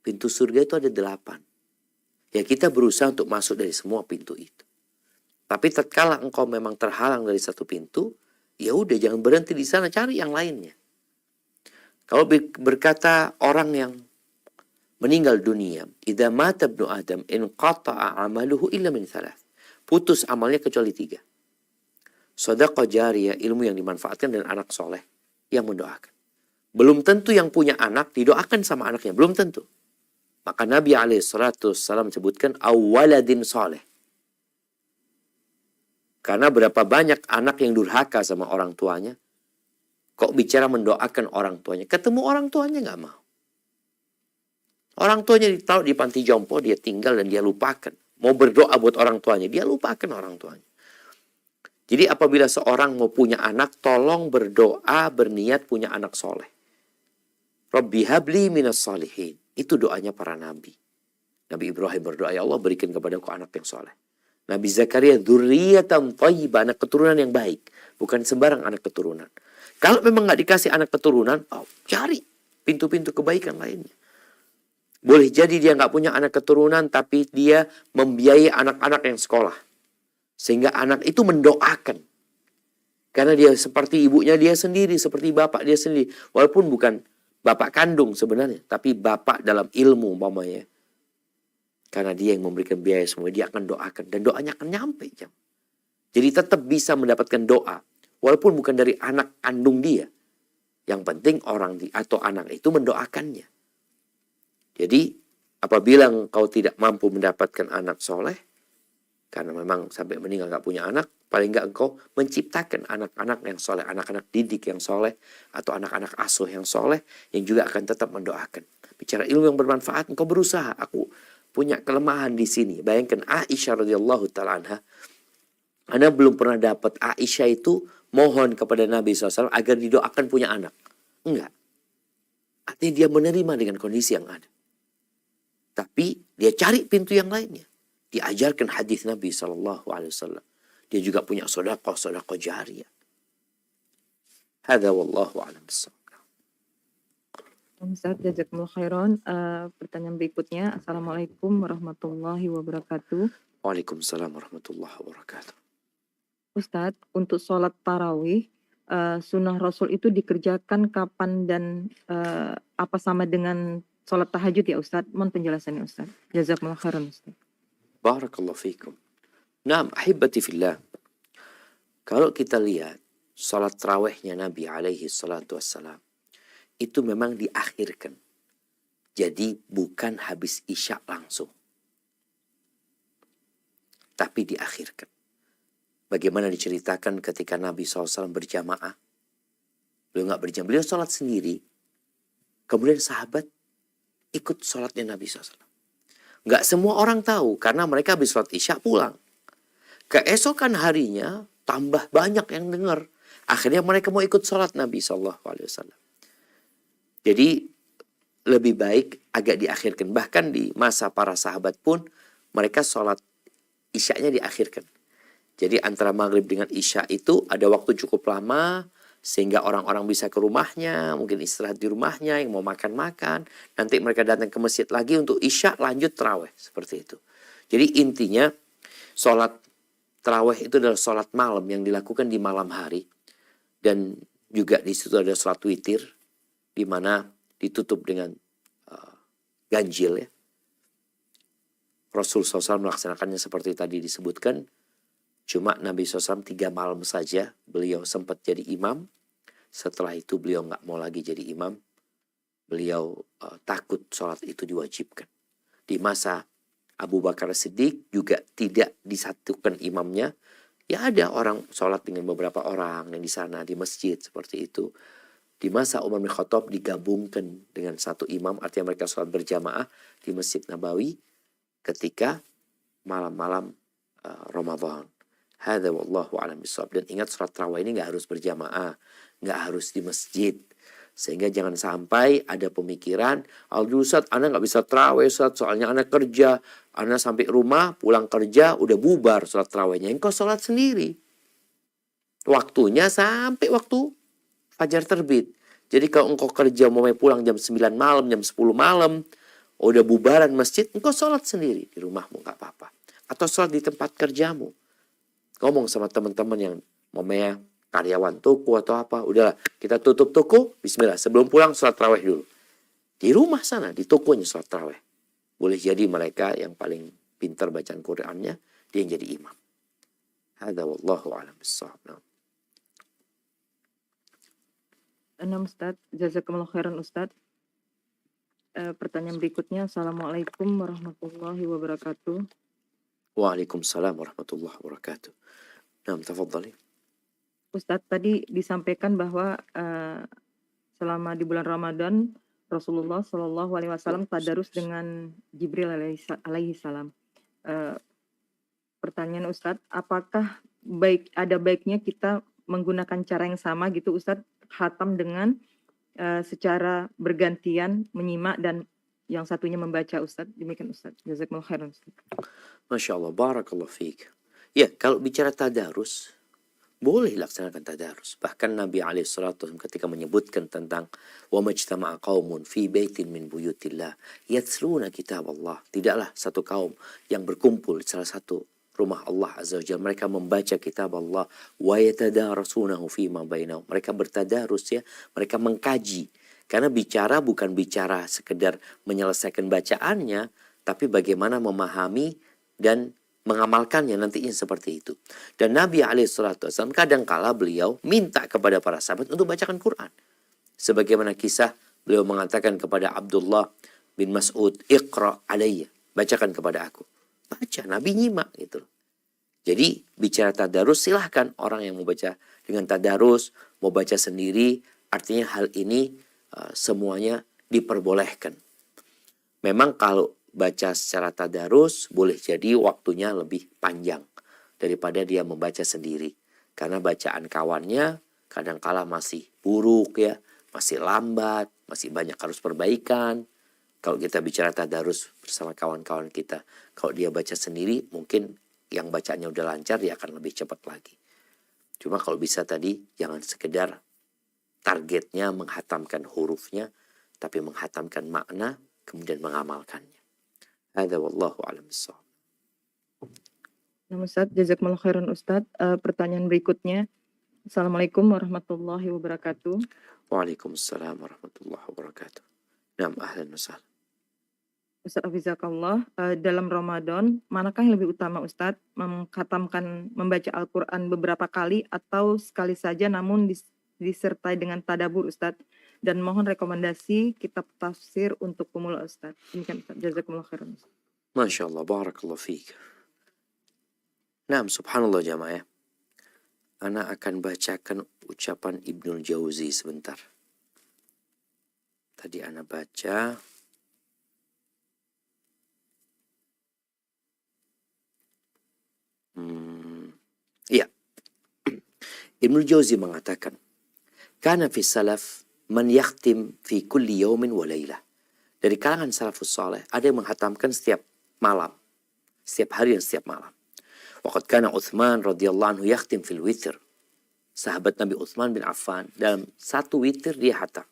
Pintu surga itu ada 8. Ya kita berusaha untuk masuk dari semua pintu itu. Tapi tatkala engkau memang terhalang dari satu pintu, ya udah jangan berhenti di sana, cari yang lainnya. Kalau berkata orang yang meninggal dunia, idza mata ibnu Adam inqata'a 'amaluhu illa min 3. Putus amalnya kecuali 3. Shadaqah jariyah, ilmu yang dimanfaatkan, dan anak soleh yang mendoakan. Belum tentu yang punya anak didoakan sama anaknya, belum tentu. Maka Nabi alaihissalam sebutkan awaladin soleh. Karena berapa banyak anak yang durhaka sama orang tuanya, kok bicara mendoakan orang tuanya, ketemu orang tuanya nggak mau. Orang tuanya ditaruh di panti jompo, dia tinggal dan dia lupakan. Mau berdoa buat orang tuanya, dia lupakan orang tuanya. Jadi apabila seorang mau punya anak, tolong berdoa, berniat punya anak soleh. Rabbi habli minas salihin. Itu doanya para nabi. Nabi Ibrahim berdoa, ya Allah berikan kepadaku anak yang soleh. Nabi Zakaria, dzurriyyatan thayyibah, anak keturunan yang baik. Bukan sembarang anak keturunan. Kalau memang nggak dikasih anak keturunan, cari pintu-pintu kebaikan lainnya. Boleh jadi dia nggak punya anak keturunan, tapi dia membiayai anak-anak yang sekolah. Sehingga anak itu mendoakan. Karena dia seperti ibunya dia sendiri, seperti bapak dia sendiri. Walaupun bukan bapak kandung sebenarnya, tapi bapak dalam ilmu umpamanya. Karena dia yang memberikan biaya semua, dia akan doakan. Dan doanya akan nyampe. Jadi tetap bisa mendapatkan doa. Walaupun bukan dari anak kandung dia. Yang penting orang atau anak itu mendoakannya. Jadi apabila engkau tidak mampu mendapatkan anak soleh, karena memang sampai meninggal gak punya anak, paling gak engkau menciptakan anak-anak yang soleh, anak-anak didik yang soleh, atau anak-anak asuh yang soleh, yang juga akan tetap mendoakan. Bicara ilmu yang bermanfaat, engkau berusaha. Aku punya kelemahan di sini. Bayangkan Aisyah radhiyallahu ta'ala anha. Anda belum pernah dapat Aisyah itu mohon kepada Nabi SAW agar didoakan punya anak. Enggak. Artinya dia menerima dengan kondisi yang ada. Tapi dia cari pintu yang lainnya. Diajarkan hadis Nabi SAW. Dia juga punya sedekah jariyah. Hadza wallahu a'lam bissawab. Ustaz, jazakumullah khairan. Pertanyaan berikutnya, Assalamualaikum warahmatullahi wabarakatuh. Waalaikumsalam warahmatullahi wabarakatuh. Ustadz, untuk sholat tarawih, sunnah Rasul itu dikerjakan kapan dan apa sama dengan sholat tahajud ya Ustadz? Mohon penjelasannya Ustadz. Jazakumullah khairan Ustadz. Barakallahu fikum. Naam, ahibati fillah. Kalau kita lihat salat tarawihnya Nabi alaihi salatu wassalam, itu memang diakhirkan. Jadi bukan habis isya langsung, tapi diakhirkan. Bagaimana diceritakan ketika Nabi SAW berjamaah. Beliau nggak berjamaah, beliau sholat sendiri. Kemudian sahabat ikut sholatnya Nabi SAW. Nggak semua orang tahu, karena mereka habis sholat isya pulang. Keesokan harinya tambah banyak yang dengar. Akhirnya mereka mau ikut sholat Nabi SAW. Jadi lebih baik agak diakhirkan. Bahkan di masa para sahabat pun mereka sholat isyanya diakhirkan. Jadi antara maghrib dengan isya itu ada waktu cukup lama sehingga orang-orang bisa ke rumahnya, mungkin istirahat di rumahnya, yang mau makan-makan. Nanti mereka datang ke masjid lagi untuk isya, lanjut tarawih, seperti itu. Jadi intinya sholat tarawih itu adalah sholat malam yang dilakukan di malam hari. Dan juga di situ ada sholat witir, di mana ditutup dengan ganjil ya. Rasul SAW melaksanakannya seperti tadi disebutkan. Cuma Nabi SAW 3 malam saja beliau sempat jadi imam. Setelah itu beliau nggak mau lagi jadi imam. Beliau takut sholat itu diwajibkan. Di masa Abu Bakar Siddiq juga tidak disatukan imamnya. Ya ada orang sholat dengan beberapa orang yang di sana di masjid seperti itu. Di masa Umar bin Khattab digabungkan dengan satu imam. Artinya mereka sholat berjamaah di Masjid Nabawi ketika malam-malam Ramadan. Hadza wallahu a'lam bishawab. Dan ingat sholat tarawih ini nggak harus berjamaah, nggak harus di masjid. Sehingga jangan sampai ada pemikiran, aduh Ustaz, Ana nggak bisa tarawih Ustaz, soalnya Ana kerja. Ana sampai rumah, pulang kerja, udah bubar sholat tarawihnya. Engkau sholat sendiri. Waktunya sampai waktu fajar terbit. Jadi kalau engkau kerja mau pulang jam 9 malam, jam 10 malam, udah bubaran masjid, engkau sholat sendiri di rumahmu, nggak apa-apa. Atau sholat di tempat kerjamu. Ngomong sama teman-teman yang mamanya karyawan toko atau apa, udahlah kita tutup toko, bismillah, sebelum pulang sholat tarawih dulu. Di rumah sana, di tokonya sholat tarawih. Boleh jadi mereka yang paling pintar bacaan Qur'annya, dia yang jadi imam. Hadza wallahu a'lam bishawab. Ustaz, jazakumullah khairan Ustaz. Pertanyaan berikutnya, Assalamualaikum warahmatullahi wabarakatuh. Waalaikumsalam warahmatullahi wabarakatuh. Nah, tafadhali. Ustadz, tadi disampaikan bahwa selama di bulan Ramadan Rasulullah Shallallahu Alaihi Wasallam tadarus dengan Jibril alaihi salam. Pertanyaan Ustadz, apakah ada baiknya kita menggunakan cara yang sama gitu Ustadz, khatam dengan secara bergantian menyimak dan yang satunya membaca Ustadz? Demikian Ustadz. Jazakumullah khairan Ustadz. Masya Allah, barakallahu fiik. Ya, kalau bicara tadarus, boleh laksanakan tadarus. Bahkan Nabi SAW ketika menyebutkan tentang wa majtama'a qaumun fi baitin min buyutillah yatsluna kitab Allah. Tidaklah satu kaum yang berkumpul di salah satu rumah Allah Azza wa Jalla. Mereka membaca kitab Allah wa yatadarasunahu fima bainahum. Mereka bertadarus ya, mereka mengkaji. Karena bicara bukan bicara sekedar menyelesaikan bacaannya, tapi bagaimana memahami dan mengamalkannya nantinya seperti itu. Dan Nabi SAW kadangkala beliau minta kepada para sahabat untuk bacakan Quran. Sebagaimana kisah beliau mengatakan kepada Abdullah bin Mas'ud, Iqra alayya, bacakan kepada aku. Baca, Nabi nyimak gitu. Jadi bicara tadarus silahkan orang yang mau baca dengan tadarus, mau baca sendiri, artinya hal ini semuanya diperbolehkan. Memang kalau baca secara tadarus boleh jadi waktunya lebih panjang daripada dia membaca sendiri. Karena bacaan kawannya kadangkala masih buruk ya, masih lambat, masih banyak harus perbaikan. Kalau kita bicara tadarus bersama kawan-kawan kita, kalau dia baca sendiri mungkin yang bacanya udah lancar dia akan lebih cepat lagi. Cuma kalau bisa tadi jangan sekedar targetnya menghatamkan hurufnya, tapi menghatamkan makna kemudian mengamalkannya. Hadza wallahu a'lam bishawab. Nah, Ustaz, jazakumullah khairan Ustaz. Pertanyaan berikutnya. Assalamualaikum warahmatullahi wabarakatuh. Waalaikumsalam warahmatullahi wabarakatuh. Naam, ahlan wa sahlan. Ustadz Hafizakallah, dalam Ramadan, manakah yang lebih utama Ustadz? Membaca Al-Quran beberapa kali atau sekali saja namun disertai dengan tadabur Ustadz? Dan mohon rekomendasi kitab tafsir untuk pemula Ustadz. Demikian Ustadz, jazakumullah khairan Ustadz. Masya Allah, barakallah fiik. Nah, subhanallah jamaah ya. Ana akan bacakan ucapan Ibnul Jauzi sebentar. Tadi ana baca. Iya. Ibnul Jauzi mengatakan, Kana fi salaf man yakhtim fi kulli yawmin wa laylah. Dari kalangan salafus saleh ada yang menghatamkan setiap malam, setiap hari dan setiap malam. Waqad kana Uthman radhiyallahu anhu yakhtim fil witr. Sahabat Nabi Uthman bin Affan dalam satu witir dia hatam.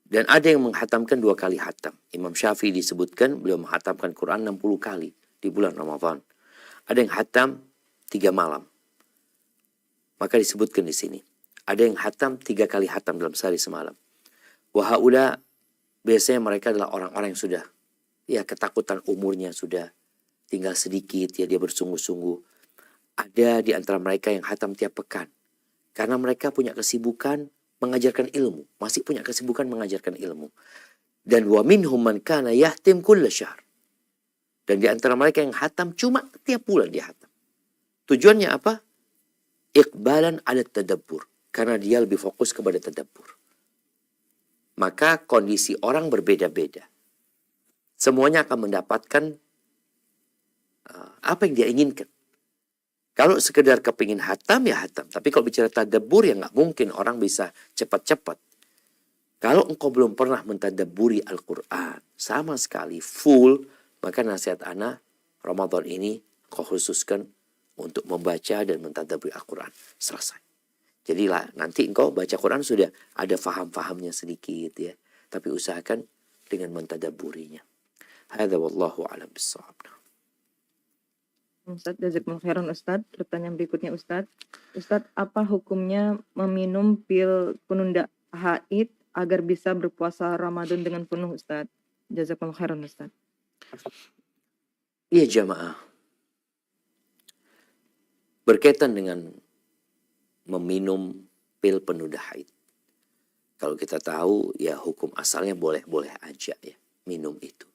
Dan ada yang menghatamkan 2 kali hatam. Imam Syafi'i disebutkan beliau menghatamkan Quran 60 kali di bulan Ramadan. Ada yang hatam 3 malam. Maka disebutkan di sini. Ada yang hatam 3 kali hatam dalam sehari semalam. Wahaula biasanya mereka adalah orang-orang yang sudah ya ketakutan umurnya sudah tinggal sedikit ya dia bersungguh-sungguh. Ada di antara mereka yang hatam tiap pekan. Karena mereka punya kesibukan mengajarkan ilmu. Masih punya kesibukan mengajarkan ilmu. Dan wa minhum man kana yahtim kulla syahr. Dan di antara mereka yang hatam cuma tiap bulan dia hatam. Tujuannya apa? Iqbalan ala tadabbur. Karena dia lebih fokus kepada tadabbur. Maka kondisi orang berbeda-beda. Semuanya akan mendapatkan apa yang dia inginkan. Kalau sekedar kepingin hatam ya hatam. Tapi kalau bicara tadabbur ya nggak mungkin orang bisa cepat-cepat. Kalau engkau belum pernah mentadabburi Al-Quran sama sekali full, maka nasihat ana Ramadan ini kau khususkan untuk membaca dan mentadabburi Al-Quran. Selesai. Jadi lah nanti engkau baca Quran sudah ada faham-fahamnya sedikit ya. Tapi usahakan dengan mentadabburinya. Hadza wallahu a'lam bissawab. Ustadz, jazakumullah khairan Ustadz. Pertanyaan berikutnya Ustadz. Ustadz, apa hukumnya meminum pil penunda haid agar bisa berpuasa Ramadan dengan penuh Ustadz? Jazakumullah khairan Ustadz. Iya jamaah. Berkaitan dengan meminum pil penunda haid. Kalau kita tahu ya hukum asalnya boleh-boleh aja ya minum itu.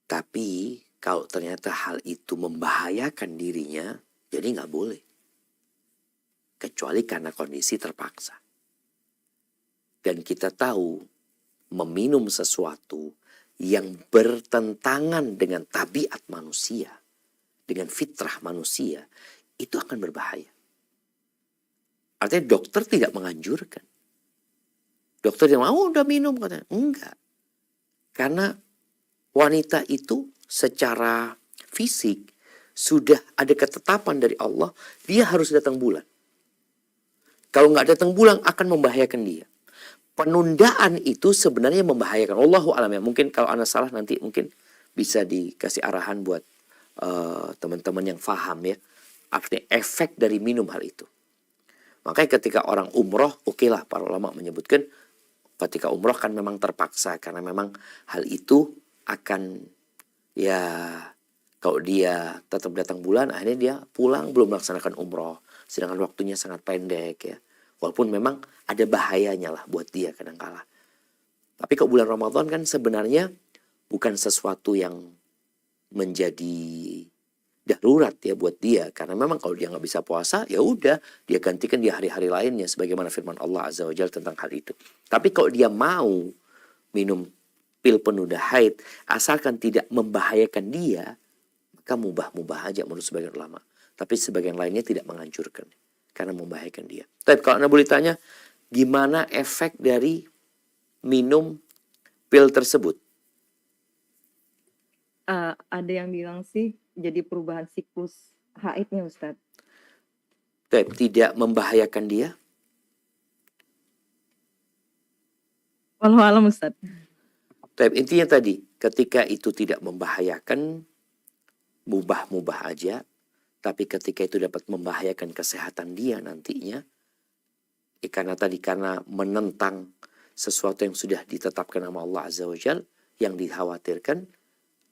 Tapi kalau ternyata hal itu membahayakan dirinya, jadi nggak boleh. Kecuali karena kondisi terpaksa. Dan kita tahu meminum sesuatu yang bertentangan dengan tabiat manusia, dengan fitrah manusia, itu akan berbahaya. Artinya dokter tidak menganjurkan. Dokter yang mau udah minum katanya. Enggak. Karena wanita itu secara fisik sudah ada ketetapan dari Allah, dia harus datang bulan. Kalau nggak datang bulan akan membahayakan dia. Penundaan itu sebenarnya membahayakan. Allahu a'lam ya. Mungkin kalau ana salah nanti mungkin bisa dikasih arahan buat teman-teman yang paham ya. Artinya efek dari minum hal itu. Makanya ketika orang umroh, oke lah para ulama menyebutkan ketika umroh kan memang terpaksa karena memang hal itu akan ya kalau dia tetap datang bulan akhirnya dia pulang belum melaksanakan umroh sedangkan waktunya sangat pendek ya walaupun memang ada bahayanya lah buat dia kadangkala. Tapi kalau bulan Ramadan kan sebenarnya bukan sesuatu yang menjadi darurat ya buat dia karena memang kalau dia nggak bisa puasa ya udah dia gantikan di hari-hari lainnya sebagaimana firman Allah Azza wa Jalla tentang hal itu. Tapi kalau dia mau minum pil penunda haid asalkan tidak membahayakan dia maka mubah-mubah aja menurut sebagian ulama. Tapi sebagian lainnya tidak menganjurkan karena membahayakan dia. Tapi kalau anda boleh tanya gimana efek dari minum pil tersebut? Ada yang bilang sih jadi perubahan siklus haidnya Ustadz. Tidak membahayakan dia? Wallahu a'lam Ustadz. Intinya tadi, ketika itu tidak membahayakan, mubah-mubah aja. Tapi ketika itu dapat membahayakan kesehatan dia nantinya, karena menentang sesuatu yang sudah ditetapkan sama Allah Azza wa Jal, yang dikhawatirkan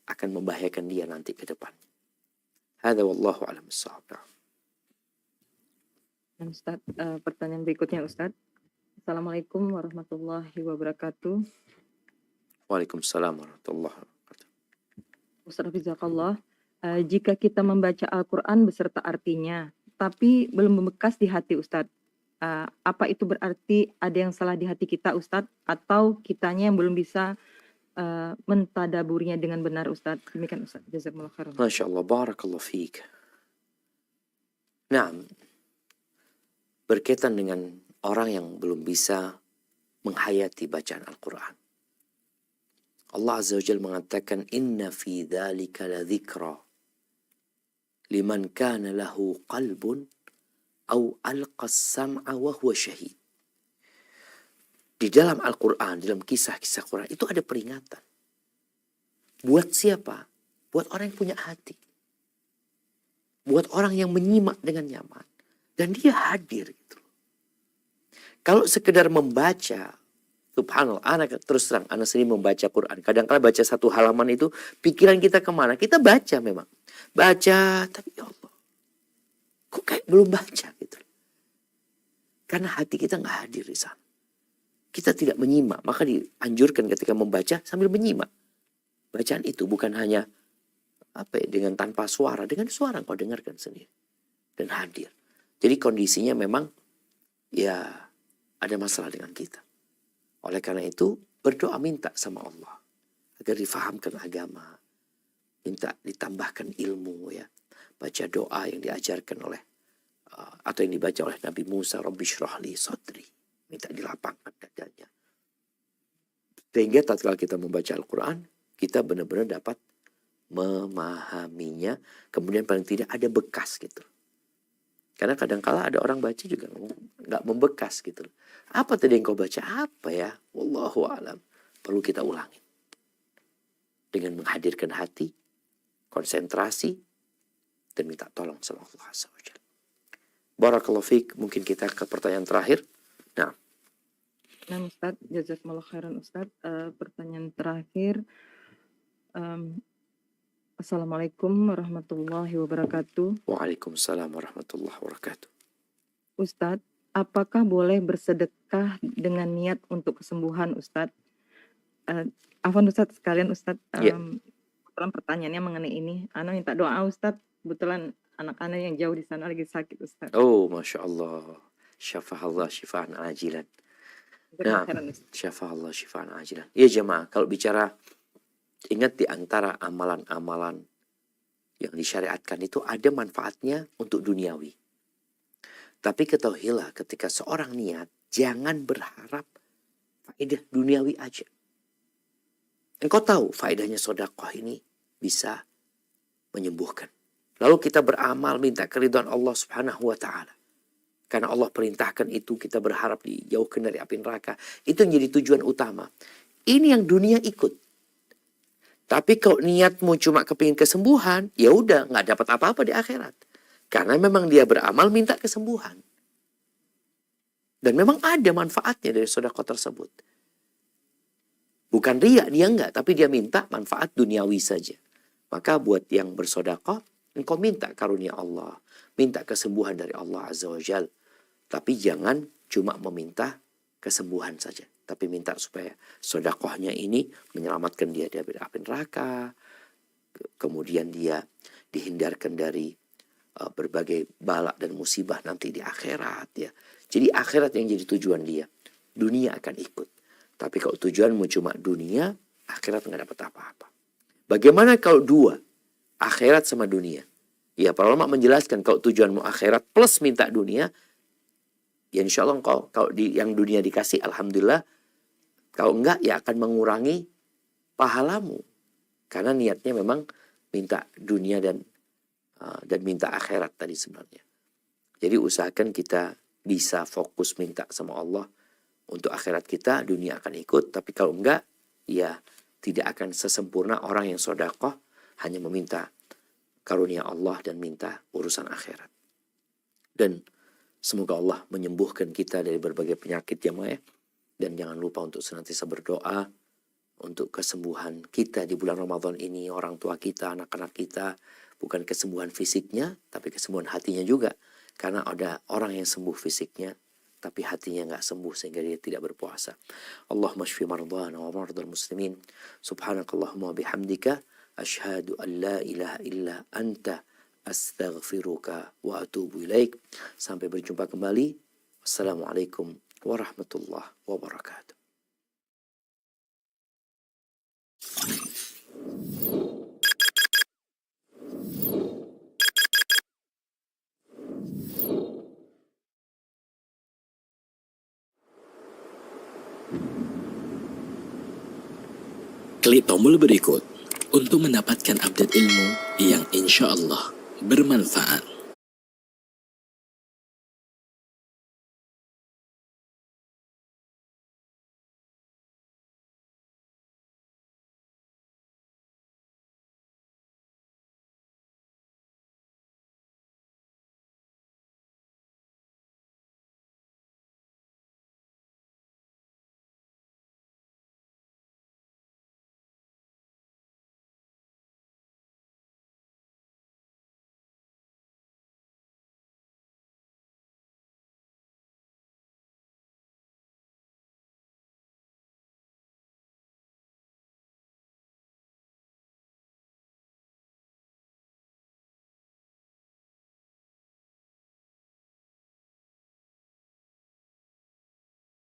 akan membahayakan dia nanti ke depan. Hadza wallahu a'lam bissawab. Dan Ustaz, pertanyaan berikutnya Ustaz. Assalamualaikum warahmatullahi wabarakatuh. Waalaikumsalam warahmatullahi wabarakatuh. Ustaz Hafizakallah, jika kita membaca Al-Quran beserta artinya, tapi belum membekas di hati Ustaz, apa itu berarti ada yang salah di hati kita Ustaz, atau kitanya yang belum bisa mentadaburinya dengan benar Ustaz? Demikian Ustaz. Jazakumullah khairan. Masya Allah, barakallahu fiik. Nah, berkaitan dengan orang yang belum bisa menghayati bacaan Al-Quran. Allah Azza wa Jalla mengatakan, Inna fi dzalika la dzikra liman kana lahu qalbun au alqas sam'a wa huwa syahid. Di dalam Al-Quran, dalam kisah-kisah Quran, itu ada peringatan. Buat siapa? Buat orang yang punya hati. Buat orang yang menyimak dengan nyaman. Dan dia hadir gitu. Kalau sekedar membaca, subhanallah, anak terus terang, anak sendiri membaca Quran. Kadang-kadang baca satu halaman itu, pikiran kita kemana? Kita baca memang. Baca, tapi ya Allah, kok kayak belum baca gitu. Karena hati kita nggak hadir di sana. Kita tidak menyimak, maka dianjurkan ketika membaca sambil menyimak. Bacaan itu bukan hanya dengan tanpa suara, dengan suara kau dengarkan sendiri dan hadir. Jadi kondisinya memang ya ada masalah dengan kita. Oleh karena itu berdoa minta sama Allah agar difahamkan agama, minta ditambahkan ilmu ya. Baca doa yang diajarkan oleh atau yang dibaca oleh Nabi Musa, Rabbi shrah li sadri, minta dilapangkan dadanya. Sehingga tatkala kita membaca Al-Quran, kita benar-benar dapat memahaminya, kemudian paling tidak ada bekas gitu. Karena kadang-kala ada orang baca juga nggak membekas gitu. Apa tadi yang kau baca? Apa ya? Wallahu a'lam. Perlu kita ulangi. Dengan menghadirkan hati, konsentrasi, dan minta tolong sama Allah Azza wa Jalla. Barakallahu fiik. Mungkin kita ke pertanyaan terakhir. Nah, Ustaz, jazakumullah khairan Ustaz. Pertanyaan terakhir. Assalamualaikum warahmatullahi wabarakatuh. Waalaikumsalam warahmatullahi wabarakatuh. Ustadz, apakah boleh bersedekah dengan niat untuk kesembuhan Ustadz? Afwan Ustadz, sekalian Ustadz, kebetulan pertanyaannya mengenai ini. Ana minta doa Ustadz, kebetulan anak-anak yang jauh di sana lagi sakit Ustadz. Oh, Masya Allah. Syafahallah syifaan ajilan. Nah, syafahallah syifaan ajilan. Ya jemaah, kalau bicara, ingat di antara amalan-amalan yang disyariatkan itu ada manfaatnya untuk duniawi. Tapi ketahuilah ketika seorang niat, jangan berharap faedah duniawi aja. Engkau tahu faedahnya sedekah ini bisa menyembuhkan. Lalu kita beramal minta keridhaan Allah Subhanahu wa taala. Karena Allah perintahkan itu, kita berharap dijauhkan dari api neraka. Itu yang jadi tujuan utama. Ini yang dunia ikut. Tapi kalau niatmu cuma kepingin kesembuhan, ya udah nggak dapat apa-apa di akhirat. Karena memang dia beramal minta kesembuhan. Dan memang ada manfaatnya dari sedekah tersebut. Bukan riya, dia enggak, tapi dia minta manfaat duniawi saja. Maka buat yang bersedekah, engkau minta karunia Allah, minta kesembuhan dari Allah Azza wa Jalla. Tapi jangan cuma meminta kesembuhan saja, tapi minta supaya sedekahnya ini menyelamatkan dia dari api neraka, kemudian dia dihindarkan dari berbagai balak dan musibah nanti di akhirat ya. Jadi akhirat yang jadi tujuan dia, dunia akan ikut. Tapi kalau tujuanmu cuma dunia, akhirat nggak dapat apa-apa. Bagaimana kalau dua, akhirat sama dunia? Ya para ulama menjelaskan kalau tujuanmu akhirat plus minta dunia, ya insya Allah kalau yang dunia dikasih alhamdulillah, kalau enggak ya akan mengurangi pahalamu. Karena niatnya memang minta dunia dan minta akhirat tadi sebenarnya. Jadi usahakan kita bisa fokus minta sama Allah untuk akhirat kita, dunia akan ikut. Tapi kalau enggak, ya tidak akan sesempurna orang yang sedekah hanya meminta karunia Allah dan minta urusan akhirat. Dan semoga Allah menyembuhkan kita dari berbagai penyakit jemaah. Dan jangan lupa untuk senantiasa berdoa untuk kesembuhan kita di bulan Ramadan ini, orang tua kita, anak-anak kita, bukan kesembuhan fisiknya, tapi kesembuhan hatinya juga. Karena ada orang yang sembuh fisiknya, tapi hatinya nggak sembuh sehingga dia tidak berpuasa. Allahumma shfi mardana wa mardal muslimin. Subhanakallahumma bihamdika. Ashhadu an la ilaha illa anta. Astaghfiruka wa atubu ilaik. Sampai berjumpa kembali. Wassalamualaikum warahmatullahi wabarakatuh. Klik tombol berikut untuk mendapatkan update ilmu yang insya Allah bermanfaat.